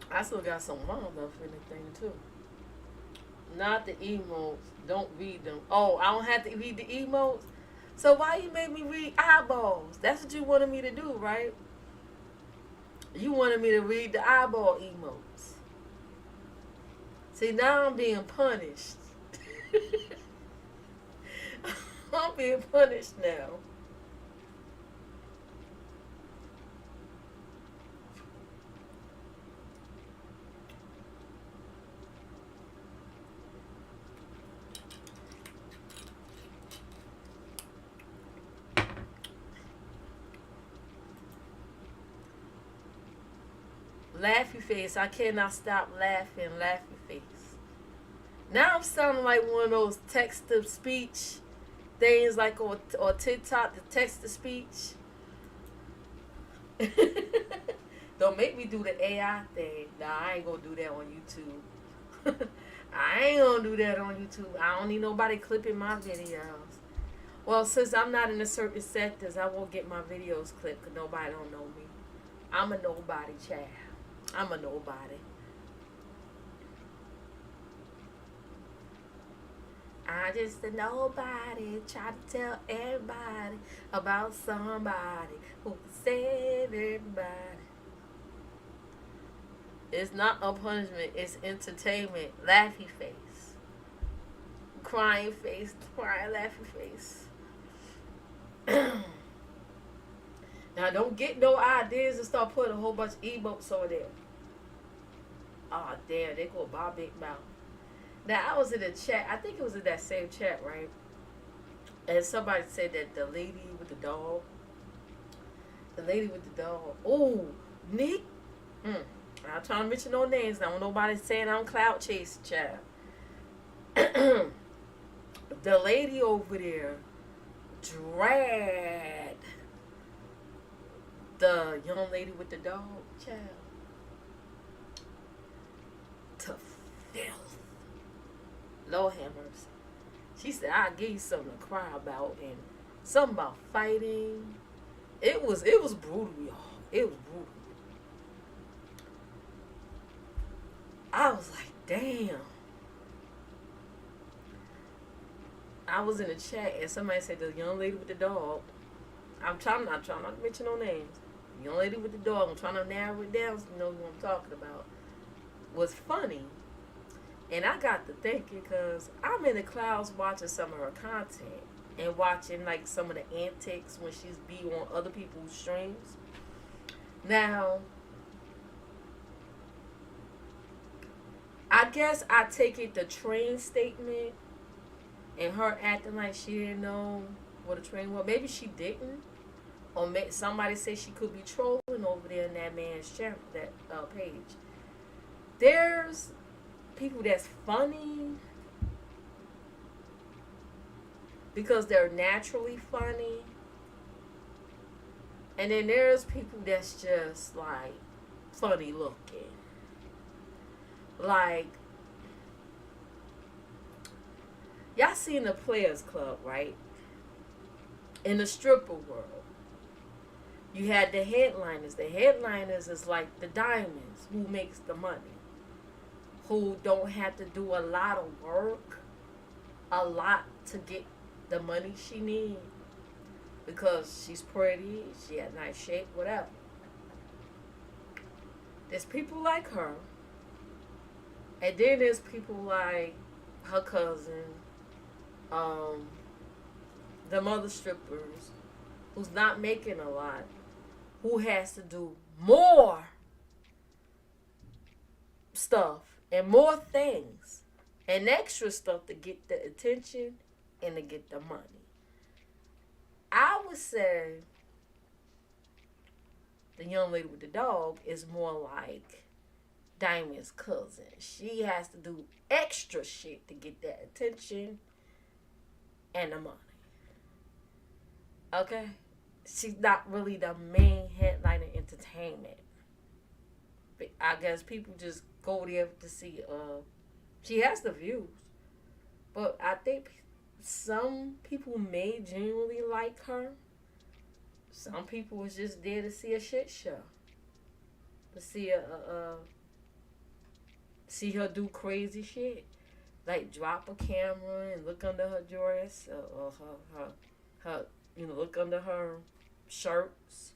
I still got some wine left in the thing too. Not the emotes. Don't read them. Oh, I don't have to read the emotes? So why you made me read eyeballs? That's what you wanted me to do, right? You wanted me to read the eyeball emotes. See, now I'm being punished. I'm being punished now. Laughy face. I cannot stop laughing. Laughy face. Now I'm sounding like one of those text to speech things, like or TikTok, the text to speech. Don't make me do the AI thing. Nah, I ain't gonna do that on YouTube. I ain't gonna do that on YouTube. I don't need nobody clipping my videos. Well, since I'm not in a certain sectors, I won't get my videos clipped because nobody don't know me. I'm a nobody, child. I'm a nobody. I just a nobody. Try to tell everybody about somebody who can save everybody. It's not a punishment. It's entertainment. Laughy face. Crying face. Crying laughy face. Now don't get no ideas and start putting a whole bunch of emotes over there. Oh damn, they go Bob Big Mouth. Now I was in a chat, I think it was in that same chat, right? And somebody said that the lady with the dog. Oh, Nick. I'm not trying to mention no names. I don't know nobody saying I'm clout chasing, child. The lady over there dragged the young lady with the dog, child, to filth. Lord have mercy. She said, I'll give you something to cry about, and something about fighting. It was brutal, y'all. It was brutal. I was like, damn. I was in a chat and somebody said the young lady with the dog. I'm not trying to mention no names. The young lady with the dog, I'm trying to narrow it down so you know who I'm talking about, was funny. And I got to thinking because I'm in the clouds watching some of her content and watching like some of the antics when she's be on other people's streams. Now, I guess I take it the train statement and her acting like she didn't know what a train was. Maybe she didn't. Or somebody say she could be trolling over there in that man's channel, that page. There's people that's funny because they're naturally funny. And then there's people that's just like funny looking. Like, y'all seen the Players Club, right? In the stripper world, you had the headliners. The headliners is like the diamonds, who makes the money, who don't have to do a lot of work, a lot to get the money she needs because she's pretty, she has nice shape, whatever. There's people like her, and then there's people like her cousin, um, the mother strippers, who's not making a lot, who has to do more stuff and more things and extra stuff to get the attention and to get the money. I would say the young lady with the dog is more like Diamond's cousin. She has to do extra shit to get that attention and the money. Okay? She's not really the main headline in entertainment. But I guess people just go there to see she has the views. But I think some people may genuinely like her. Some people was just there to see a shit show. To see her do crazy shit. Like drop a camera and look under her dress or her look under her shirts,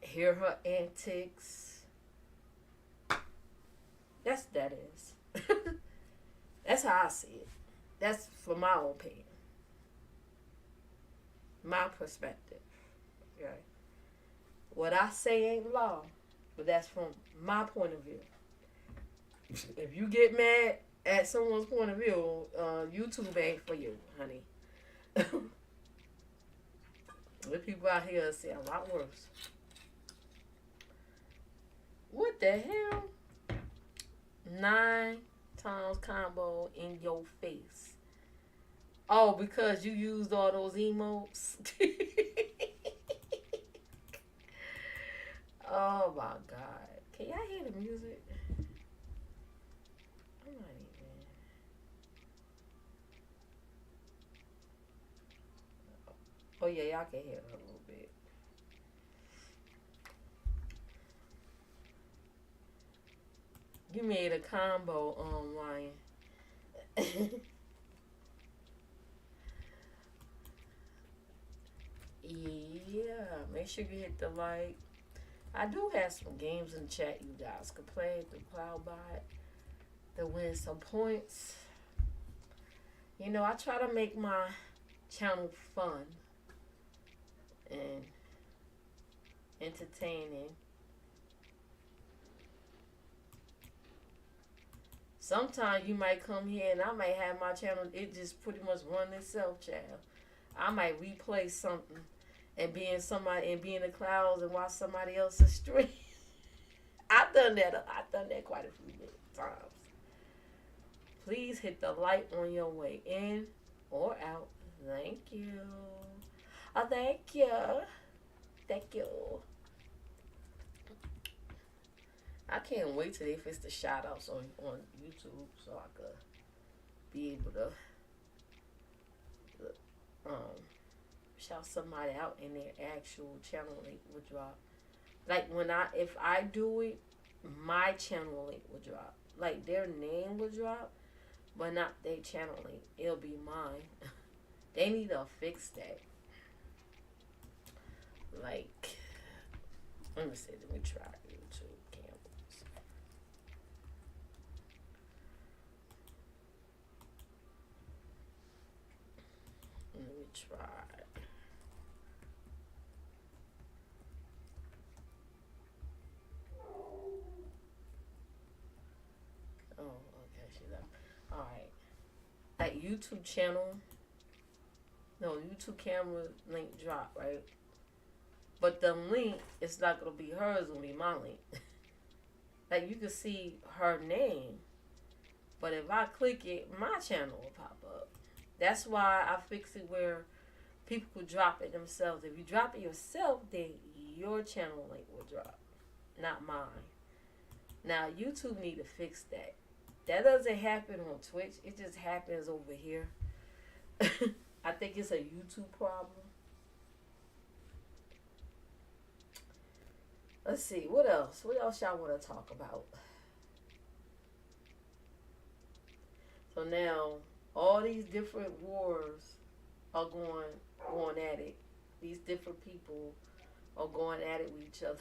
hear her antics. That is. That's how I see it. That's from my own opinion. My perspective. Okay. What I say ain't law, but that's from my point of view. If you get mad at someone's point of view, YouTube ain't for you, honey. The people out here say a lot worse. What the hell? 9 times combo in your face. Oh, because you used all those emotes? Oh my god. Can y'all hear the music? I'm not even. Oh yeah, y'all can hear it a little bit. You made a combo on Ryan. Yeah, make sure you hit the like. I do have some games in chat you guys can play through Cloudbot to win some points. You know, I try to make my channel fun and entertaining. Sometimes you might come here and I might have my channel, it just pretty much run itself, child. I might replay something and be in the clouds and watch somebody else's stream. I've done that. I've done that quite a few times. Please hit the like on your way in or out. Thank you. Oh, thank you. Thank you. I can't wait till they fix the shout outs on YouTube so I could be able to shout somebody out and their actual channel link will drop. Like if I do it, my channel link will drop. Like their name will drop, but not their channel link. It'll be mine. They need to fix that. Like, let me see. Let me try YouTube cameras. Let me try. Oh, okay, she's up. Alright. That YouTube channel, no, YouTube camera link drop, right? But the link is not going to be hers, it's going to be my link. Like, you can see her name, but if I click it, my channel will pop up. That's why I fix it where people could drop it themselves. If you drop it yourself, then your channel link will drop, not mine. Now YouTube need to fix that. That doesn't happen on Twitch. It just happens over here. I think it's a YouTube problem. Let's see, what else? What else y'all want to talk about? So now all these different wars are going at it. These different people are going at it with each other.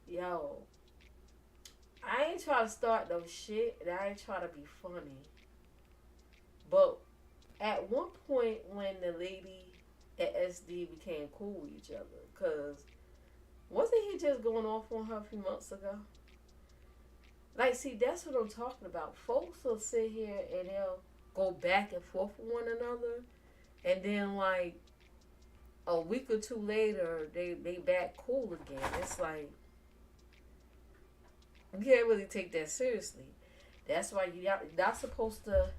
Yo, I ain't trying to start no shit, and I ain't trying to be funny. But at one point, when the lady at SD became cool with each other, because wasn't he just going off on her a few months ago? Like, see, that's what I'm talking about. Folks will sit here and they'll go back and forth with one another, and then, like, a week or two later, they back cool again. It's like, you can't really take that seriously. That's why you're not supposed to.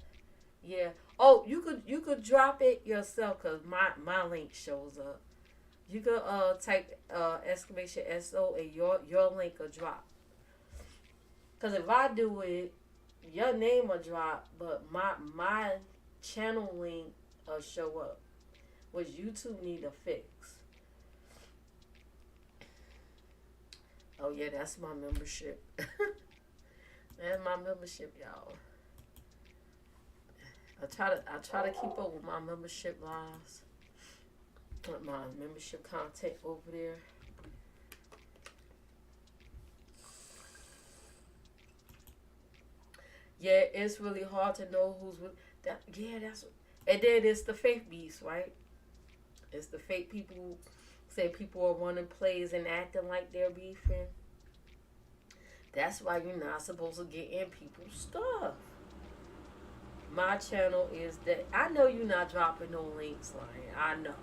Yeah. Oh, you could drop it yourself, because my link shows up. You could type exclamation SO and your link will drop. Because if I do it, your name will drop, but my channel link will show up, which YouTube need to fix. Oh yeah, that's my membership. That's my membership, y'all. I try to keep up with my membership lives, with my membership content over there. Yeah, it's really hard to know who's with that. Yeah, that's. And then it's the fake beast, right? It's the fake people who say people are running plays and acting like they're beefing. That's why you're not supposed to get in people's stuff. My channel is that. I know you're not dropping no links, Lion. I know.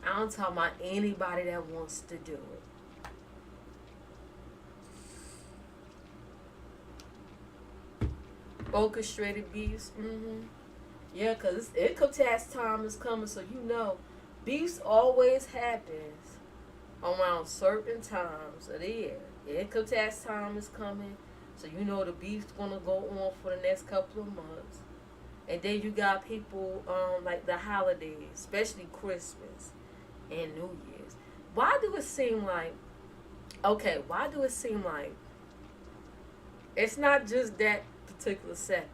I'm talking about anybody that wants to do it. Orchestrated beefs. Yeah, because income tax time is coming, so you know, beefs always happens around certain times of the year. Income tax time is coming, so you know the beef's gonna go on for the next couple of months. And then you got people like the holidays, especially Christmas and New Year's. Why do it seem like it's not just that particular sector?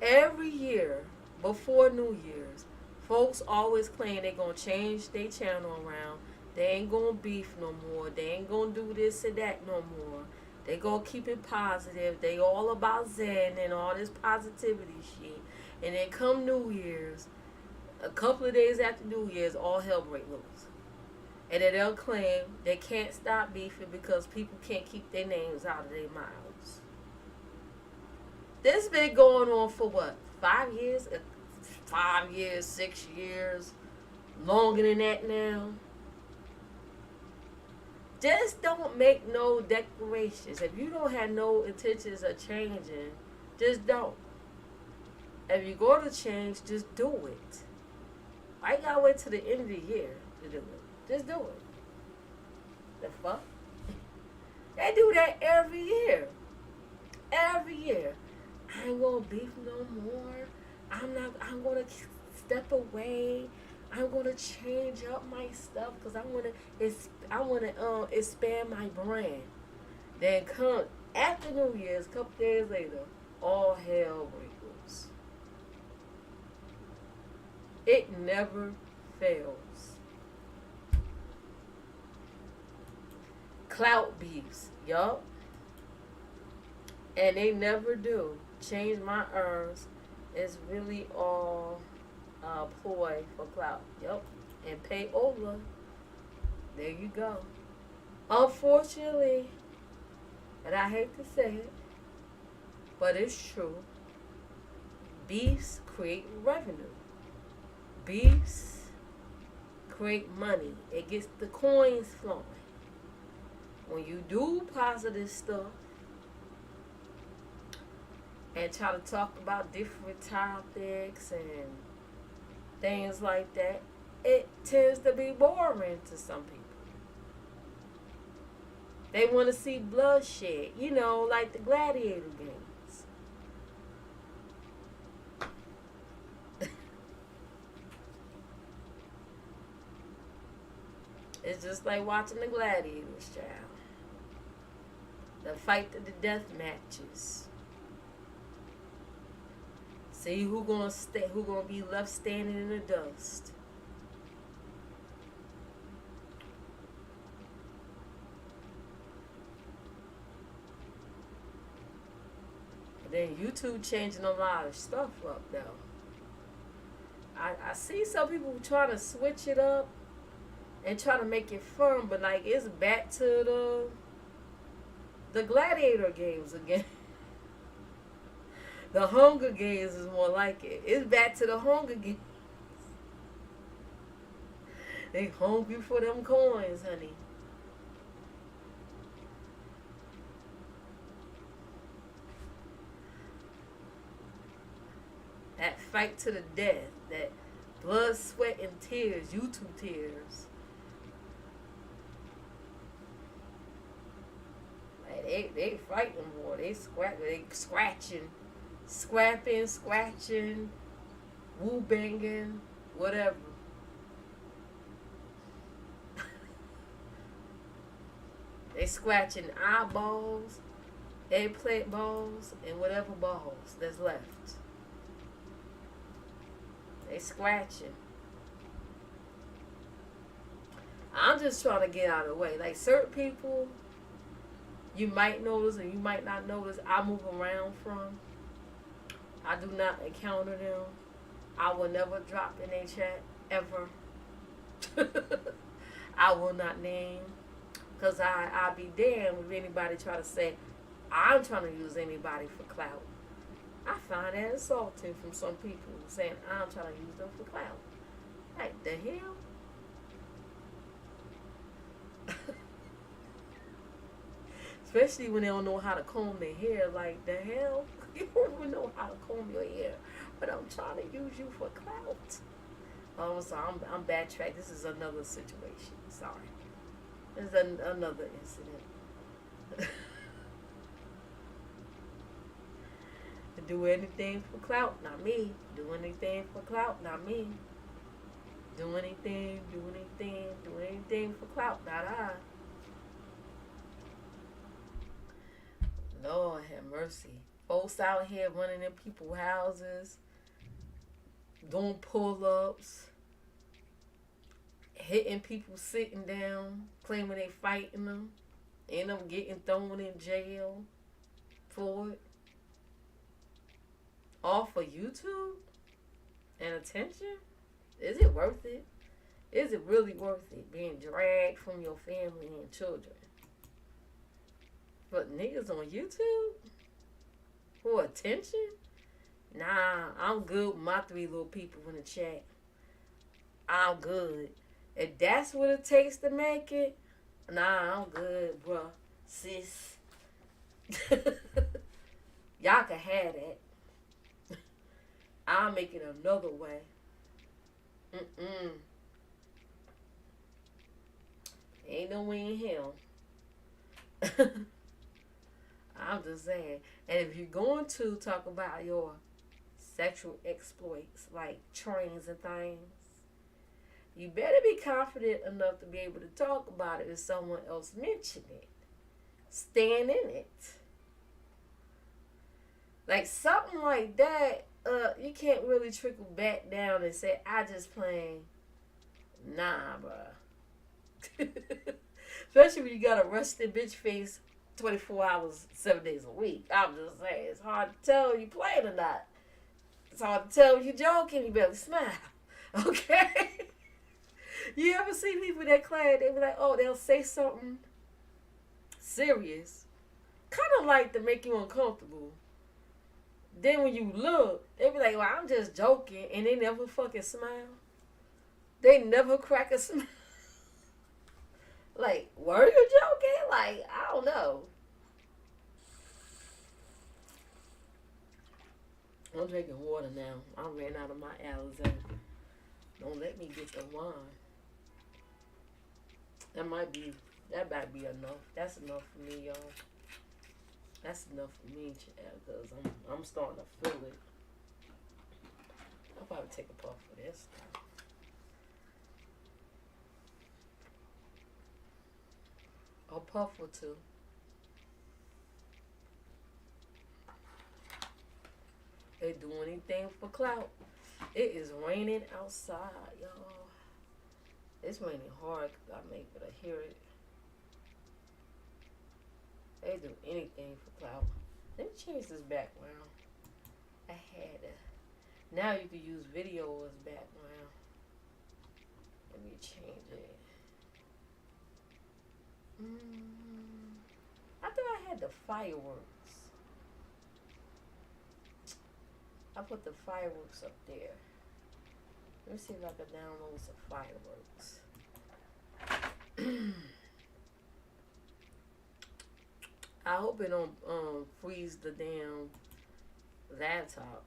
Every year before New Year's, folks always claim they're going to change their channel around. They ain't going to beef no more. They ain't going to do this and that no more. They going to keep it positive. They all about Zen and all this positivity shit. And then come New Year's, a couple of days after New Year's, all hell break loose. And then they'll claim they can't stop beefing because people can't keep their names out of their mouths. This been going on for what? 5 years? 5 years, 6 years, longer than that now. Just don't make no declarations. If you don't have no intentions of changing, just don't. If you're going to change, just do it. I gotta wait till the end of the year to do it. Just do it. The fuck? They do that every year. Every year. I ain't gonna beef no more. I'm gonna step away. I'm gonna change up my stuff because I wanna expand my brand. Then come after New Year's, a couple days later, all hell breaks loose. It never fails. Clout beefs, yup. And they never do. Change my earns. It's really all ploy for clout. Yup. And payola. There you go. Unfortunately, and I hate to say it, but it's true, beefs create revenue. Beefs create money. It gets the coins flowing. When you do positive stuff and try to talk about different topics and things like that, it tends to be boring to some people. They want to see bloodshed, like the gladiator games. It's just like watching the gladiators, child. The fight to the death matches. See who gonna be left standing in the dust. But then YouTube changing a lot of stuff up though. I see some people trying to switch it up and try to make it fun, but like it's back to the gladiator games again. The Hunger Games is more like it. It's back to the Hunger Games. They hungry for them coins, honey. That fight to the death. That blood, sweat, and tears. YouTube tears. Like they fighting more. They scratching. Scrapping, scratching, woo banging, whatever. They scratching eyeballs, eggplant balls, and whatever balls that's left. They scratching. I'm just trying to get out of the way. Like certain people, you might notice and you might not notice I move around from. I do not encounter them. I will never drop in their chat, ever. I will not name. Because I'll be damned if anybody try to say, I'm trying to use anybody for clout. I find that insulting from some people saying, I'm trying to use them for clout. Like, the hell? Especially when they don't know how to comb their hair. Like, the hell? You don't even know how to comb your hair. But I'm trying to use you for clout. Oh, so I'm backtracked. This is another situation. Sorry. This is another incident. Do anything for clout, not me. Do anything for clout, not me. Do anything for clout, not I. Lord have mercy. Folks out here running in people's houses, doing pull-ups, hitting people sitting down, claiming they fighting them, end up getting thrown in jail for it. All for YouTube and attention? Is it worth it? Is it really worth it being dragged from your family and children? But niggas on YouTube? For attention? Nah, I'm good with my 3 little people in the chat. I'm good. If that's what it takes to make it, nah, I'm good, bruh. Sis. Y'all can have that. I'll make it another way. Ain't no way in hell. I'm just saying. And if you're going to talk about your sexual exploits, like trains and things, you better be confident enough to be able to talk about it if someone else mentioned it. Stand in it. Like something like that, you can't really trickle back down and say, I just playing. Nah, bruh. Especially when you got a rusted bitch face 24 hours, 7 days a week. I'm just saying, it's hard to tell if you playing or not. It's hard to tell if you're joking, you barely smile. Okay? You ever see people that claim, they be like, oh, they'll say something serious, kind of like to make you uncomfortable. Then when you look, they be like, well, I'm just joking, and they never fucking smile. They never crack a smile. Like, were you joking? Like, I don't know. I'm drinking water now. I ran out of my Alizé. Don't let me get the wine. That might be enough. That's enough for me, y'all. That's enough for me, child, because I'm starting to feel it. I'll probably take a puff for this. A puff or two. They do anything for clout. It is raining outside, y'all. It's raining hard because I'm able to hear it. They do anything for clout. Let me change this background. I had a... Now you can use video as background. Let me change it. I thought I had the fireworks. I put the fireworks up there. Let me see if I can download some fireworks. I hope it don't freeze the damn laptop.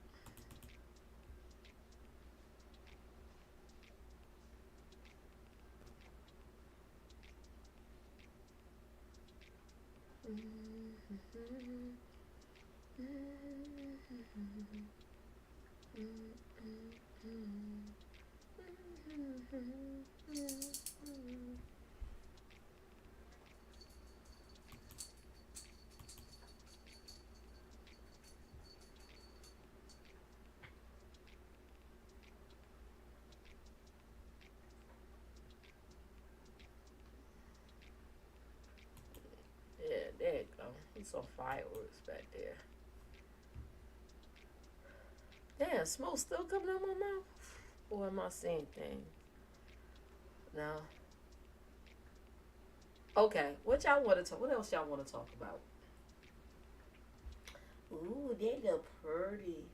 Yeah, there you go. There's some fireworks back there. Damn, smoke still coming out my mouth? Or am I seeing things? No. Okay, what y'all want to talk? What else y'all want to talk about? Ooh, they look pretty.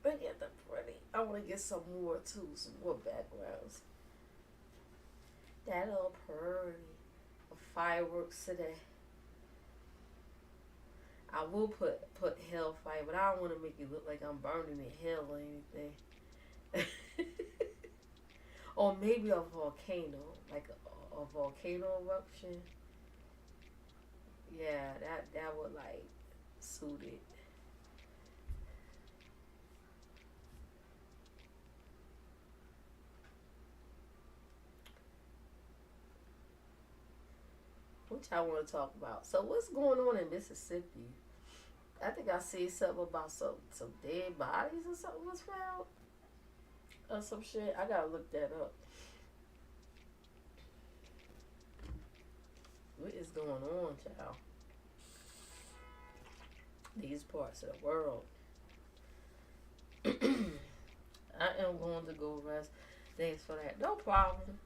Look at the pretty. I want to get some more too, some more backgrounds. That little pretty. Fireworks today. I will put hellfire, but I don't want to make it look like I'm burning in hell or anything. Or maybe a volcano, like a volcano eruption. Yeah, that would like suit it. What y'all want to talk about? So what's going on in Mississippi? I think I see something about some dead bodies or something was found. Or some shit. I gotta look that up. What is going on, child? These parts of the world. I am going to go rest. Thanks for that. No problem.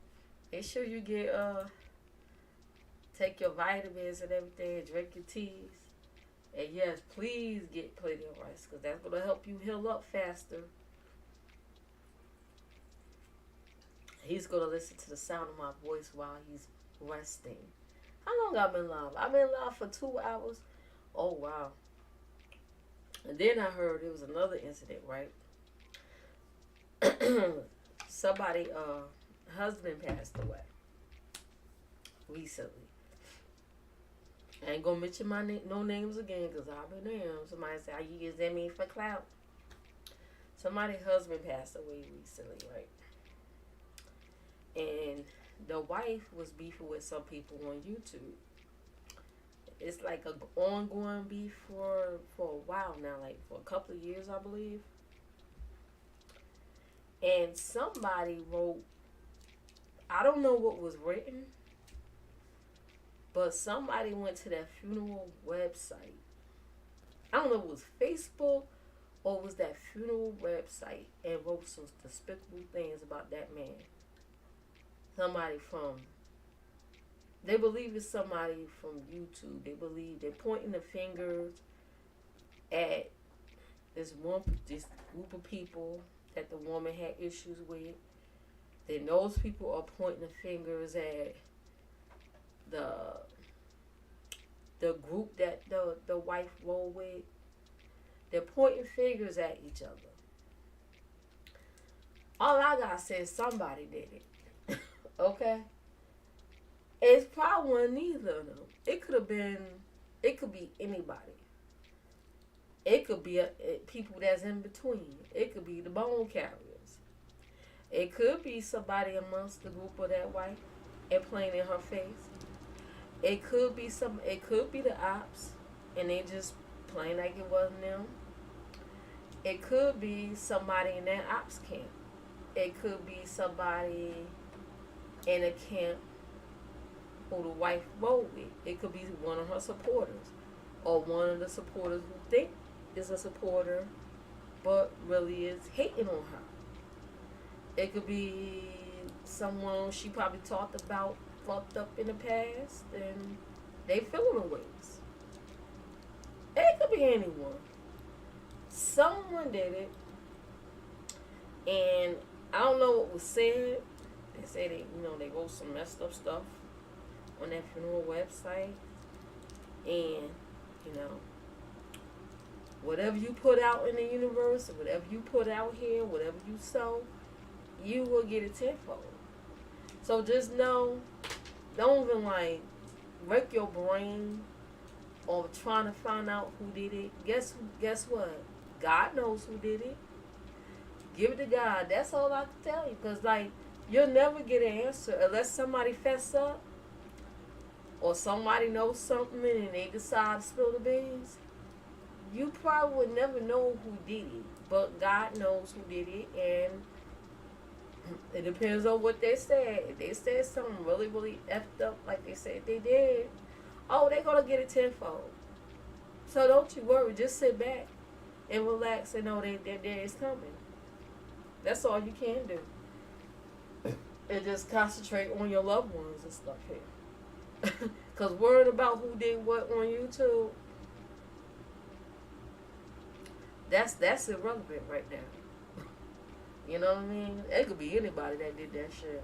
Make sure you get take your vitamins and everything, drink your teas. And yes, please get plenty of rest because that's going to help you heal up faster. He's going to listen to the sound of my voice while he's resting. How long I've been live? I've been live for 2 hours. Oh, wow. And then I heard there was another incident, right? Somebody, husband passed away recently. I ain't gonna mention no names again because I'll be damned. Somebody say, "Are you using me for clout?" Somebody's husband passed away recently, right? And the wife was beefing with some people on YouTube. It's like an ongoing beef for a while now, like for a couple of years, I believe. And somebody wrote, I don't know what was written, but somebody went to that funeral website. I don't know if it was Facebook or it was that funeral website and wrote some despicable things about that man. Somebody from, they believe it's somebody from YouTube. They believe they're pointing the fingers at this group of people that the woman had issues with. Then those people are pointing the fingers at the group that the wife rolled with. They're pointing fingers at each other. All I gotta say is somebody did it. Okay? It's probably one neither of them. It could have been, it could be anybody. It could be people that's in between. It could be the bone carriers. It could be somebody amongst the group of that white and playing in her face. It could be some. It could be the ops, and they just playing like it wasn't them. It could be somebody in that ops camp. It could be somebody in a camp who the wife rode with. It could be one of her supporters, or one of the supporters who think is a supporter, but really is hating on her. It could be someone she probably talked about fucked up in the past, and they feeling the ways. It could be anyone. Someone did it, and I don't know what was said. They say they wrote some messed up stuff on that funeral website, and you know, whatever you put out in the universe, or whatever you put out here, whatever you sow, you will get it tenfold. So just know, don't even like wreck your brain or trying to find out who did it. Guess what? God knows who did it. Give it to God. That's all I can tell you. Because like you'll never get an answer unless somebody fess up or somebody knows something and they decide to spill the beans. You probably would never know who did it, but God knows who did it, and it depends on what they said. If they said something really, really effed up like they said they did, oh, they're going to get it tenfold. So don't you worry. Just sit back and relax and know that their day is coming. That's all you can do. And just concentrate on your loved ones and stuff here. Because worrying about who did what on YouTube, that's irrelevant right now. You know what I mean? It could be anybody that did that shit.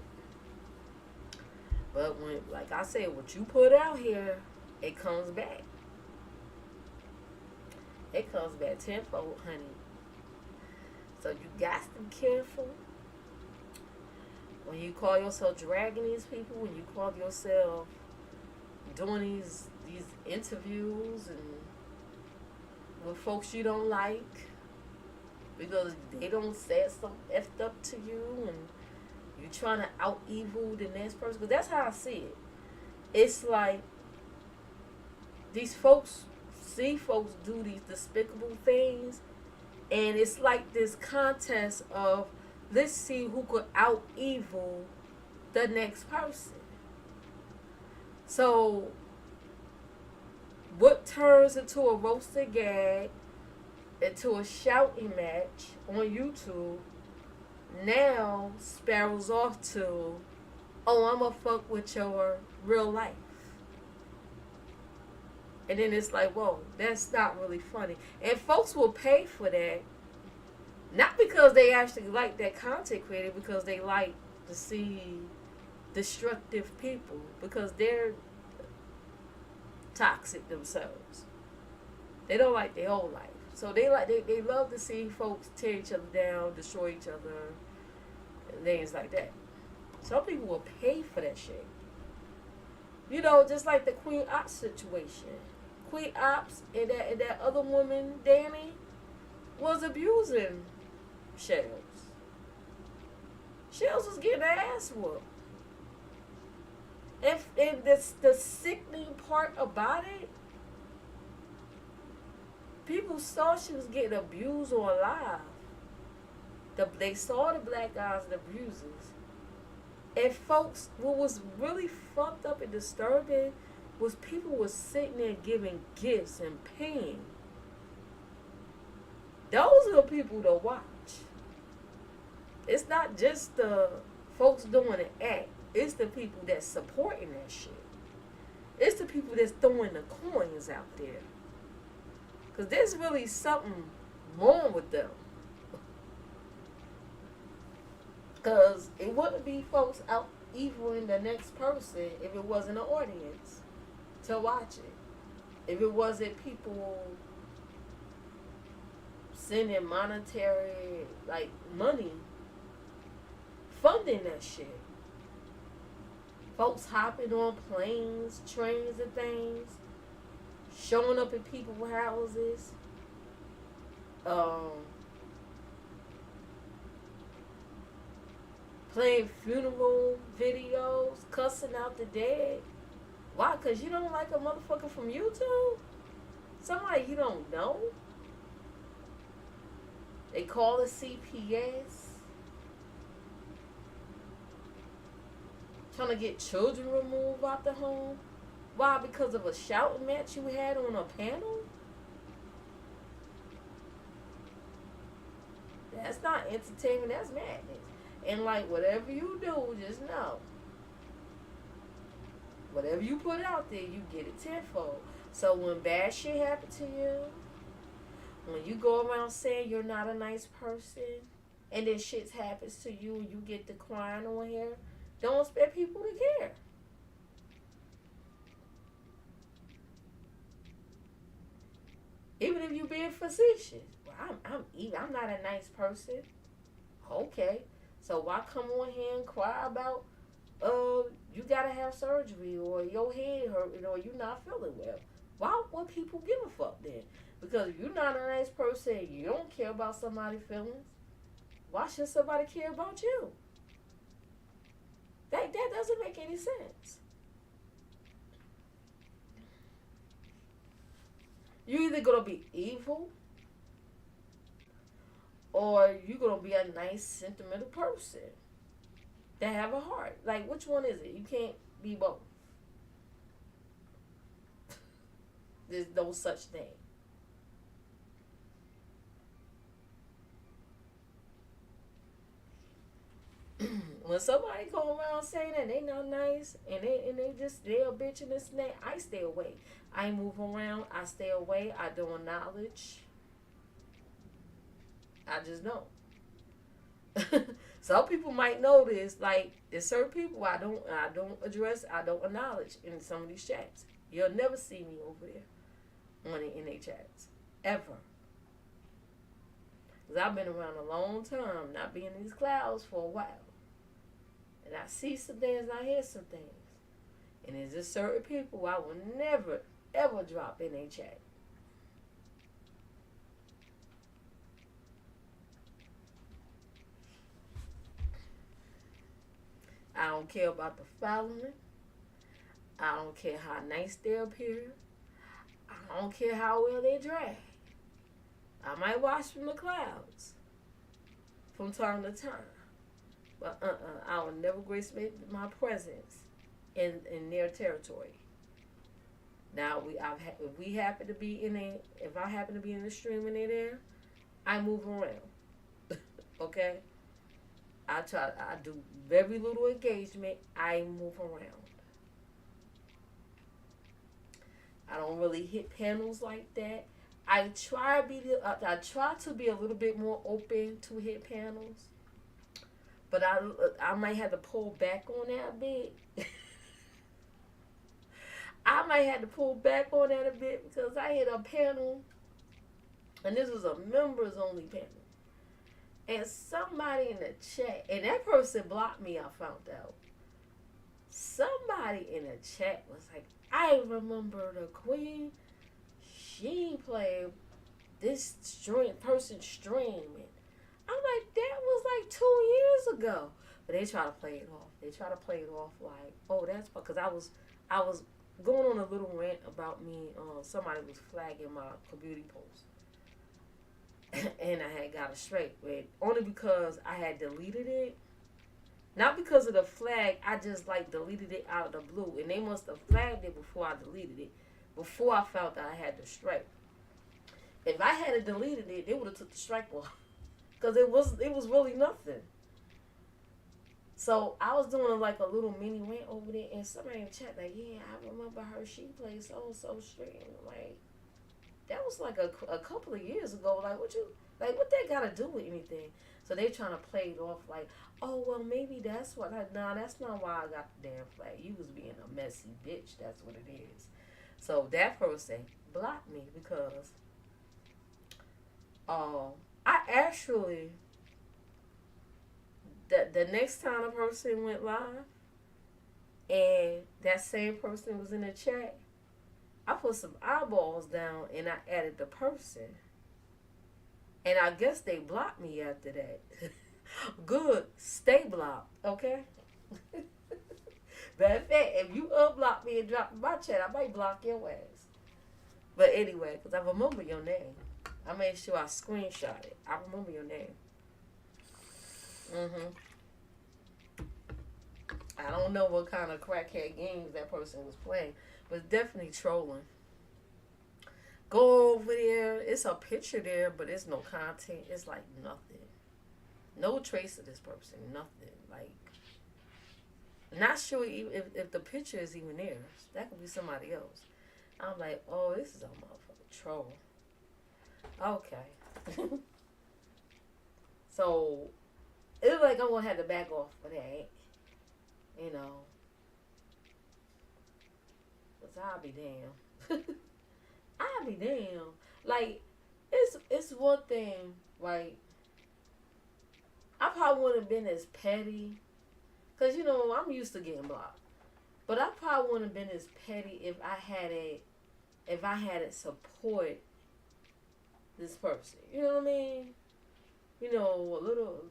But when, like I said, what you put out here, it comes back. It comes back tenfold, honey. So you got to be careful. When you call yourself dragging these people, when you call yourself doing these interviews and with folks you don't like because they don't say something effed up to you and you trying to out evil the next person. Because that's how I see it. It's like these folks see folks do these despicable things, and it's like this contest of let's see who could out evil the next person. So what turns into a roasted gag, into a shouting match on YouTube, now spirals off to, oh, I'm gonna fuck with your real life. And then it's like, whoa, that's not really funny. And folks will pay for that, not because they actually like that content creator, because they like to see destructive people, because they're toxic themselves. They don't like their whole life. So they love to see folks tear each other down, destroy each other, and things like that. Some people will pay for that shit. You know, just like the Queen Ops situation. Queen Ops and that other woman, Danny, was abusing Shells. Shells was getting her ass whooped. And the sickening part about it, people saw she was getting abused on live. They saw the black guys and abusers. And folks, what was really fucked up and disturbing was people was sitting there giving gifts and paying. Those are the people to watch. It's not just the folks doing the act. It's the people that's supporting that shit. It's the people that's throwing the coins out there. Because there's really something wrong with them. Because it wouldn't be folks out eviling the next person if it wasn't an audience to watch it. If it wasn't people sending monetary, like, money, funding that shit. Folks hopping on planes, trains, and things, showing up in people's houses, um, playing funeral videos, cussing out the dead. Why? Because you don't like a motherfucker from YouTube? Somebody you don't know? They call it CPS. Trying to get children removed out the home. Why? Because of a shouting match you had on a panel? That's not entertainment, that's madness. And like, whatever you do, just know, whatever you put out there, you get it tenfold. So when bad shit happen to you, when you go around saying you're not a nice person, and then shit happens to you and you get declined on here, don't expect people to care. Even if you being facetious. Well, I'm not a nice person. Okay. So why come on here and cry about you gotta have surgery or your head hurting or you not feeling well? Why would people give a fuck then? Because if you're not a nice person, you don't care about somebody's feelings. Why should somebody care about you? That doesn't make any sense. You're either gonna be evil or you're gonna be a nice, sentimental person that have a heart. Like, which one is it? You can't be both. There's no such thing. When somebody come around saying that they not nice and they a bitch and this and that, I stay away. I move around. I stay away. I don't acknowledge. I just don't. Some people might know this. Like, there's certain people I don't address. I don't acknowledge in some of these chats. You'll never see me over there in their chats ever. Cause I've been around a long time, not being in these clouds for a while. And I see some things, I hear some things. And there's just certain people I will never, ever drop in a chat. I don't care about the following. I don't care how nice they appear. I don't care how well they drag. I might watch from the clouds from time to time. But I will never grace my presence in their territory. Now if we happen to be if I happen to be in the stream and they're there, I move around. Okay? I do very little engagement. I move around. I don't really hit panels like that. I try to be a little bit more open to hit panels, but I might have to pull back on that a bit. I might have to pull back on that a bit because I hit a panel, and this was a members only panel, and somebody in the chat, and that person blocked me. I found out. Somebody in the chat was like, "I remember the queen. She played this person streaming." I'm like, that was like 2 years ago. But they try to play it off. They try to play it off like, oh, that's because I was going on a little rant about me. Somebody was flagging my community post, and I had got it straight with only because I had deleted it. Not because of the flag, I just like deleted it out of the blue, and they must have flagged it before I deleted it. Before I felt that I had the strike. If I had deleted it, they would have took the strike off. Because it was really nothing. So I was doing like a little mini rant over there, and somebody in the chat like, yeah, I remember her. She played so stream. Like, that was like a couple of years ago. Like, what that got to do with anything? So they trying to play it off like, oh, well, maybe that's what nah, that's not why I got the damn flag. You was being a messy bitch. That's what it is. So that person blocked me because Oh, I actually the next time a person went live and that same person was in the chat, I put some eyeballs down and I added the person. And I guess they blocked me after that. Good, stay blocked, okay? Matter of fact, if you unblock me and drop my chat, I might block your ass. But anyway, because I remember your name. I made sure I screenshot it. I remember your name. Mm-hmm. I don't know what kind of crackhead games that person was playing, but definitely trolling. Go over there. It's a picture there, but it's no content. It's like nothing. No trace of this person. Nothing. Like, not sure if the picture is even there. That could be somebody else. I'm like, oh, this is a motherfucking troll. Okay. So, it was like I'm going to have to back off for that. You know. Because I'll be damn. I'll be damn. Like, it's one thing, like, I probably wouldn't have been as petty. Because, you know, I'm used to getting blocked. But I probably wouldn't have been as petty if I had it support this person. You know what I mean? You know, a little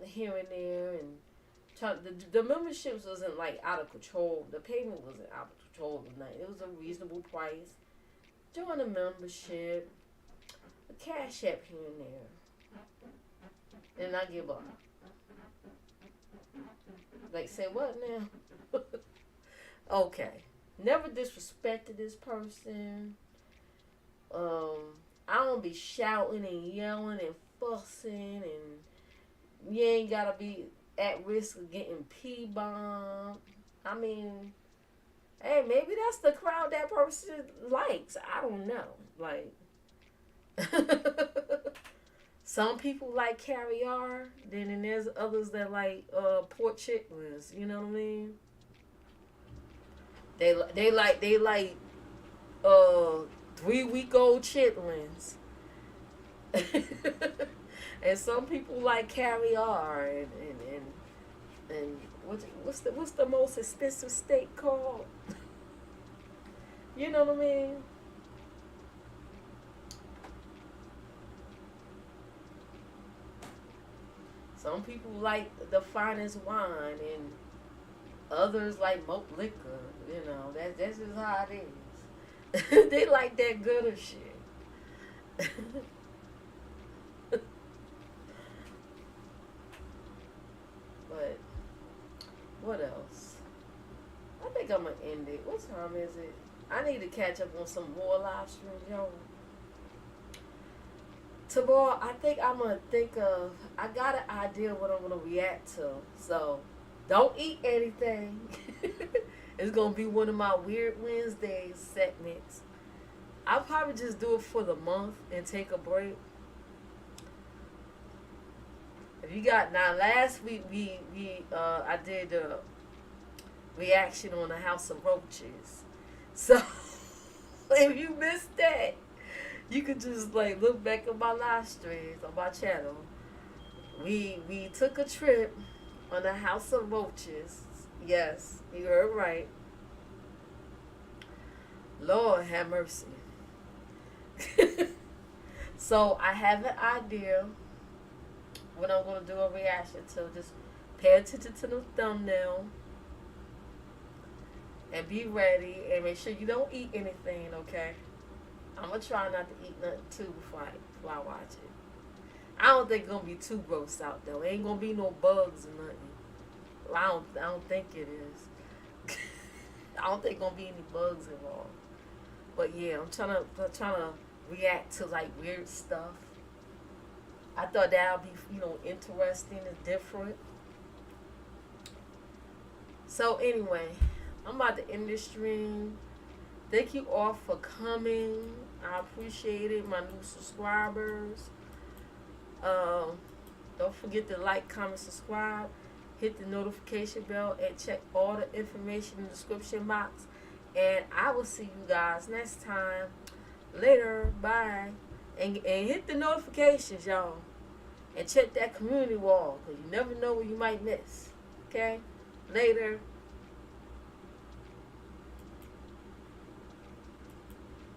here and there, and the memberships wasn't like out of control. The payment wasn't out of control of the night. It was a reasonable price. Join the membership, a cash app here and there, and I give up. Like, say what now? Okay. Never disrespected this person. I don't be shouting and yelling and fussing, and you ain't gotta be at risk of getting P-bombed. I mean, hey, maybe that's the crowd that person likes. I don't know. Like, some people like caviar, then there's others that like pork chitlins. You know what I mean? They like 3-week-old chitlins. And some people like caviar and what's the most expensive steak called? You know what I mean? Some people like the finest wine, and others like malt liquor. You know, that's just how it is. They like that gooder shit. But what else? I think I'm gonna end it. What time is it? I need to catch up on some more live streams, yo. Tomorrow, I think I'm gonna think of. I got an idea of what I'm gonna react to. So, don't eat anything. It's gonna be one of my Weird Wednesdays segments. I'll probably just do it for the month and take a break. If you got now, last week we I did a reaction on the House of Roaches. So if you missed that, you could just like look back at my live streams on my channel. We took a trip on the House of Roaches. Yes, you heard right. Lord have mercy. So I have an idea what I'm gonna do a reaction to. Just pay attention to the thumbnail and be ready, and make sure you don't eat anything, okay? I'm gonna try not to eat nothing too before I watch it. I don't think it's gonna be too gross out though. It ain't gonna be no bugs or nothing. Well, I don't think it is. I don't think gonna be any bugs involved. But yeah, I'm trying to react to like weird stuff. I thought that'd be interesting and different. So anyway, I'm about to end this stream. Thank you all for coming. I appreciate it. My new subscribers. Um, don't forget to like, comment, subscribe. Hit the notification bell and check all the information in the description box. And I will see you guys next time. Later. Bye. And hit the notifications, y'all. And check that community wall, because you never know what you might miss. Okay? Later.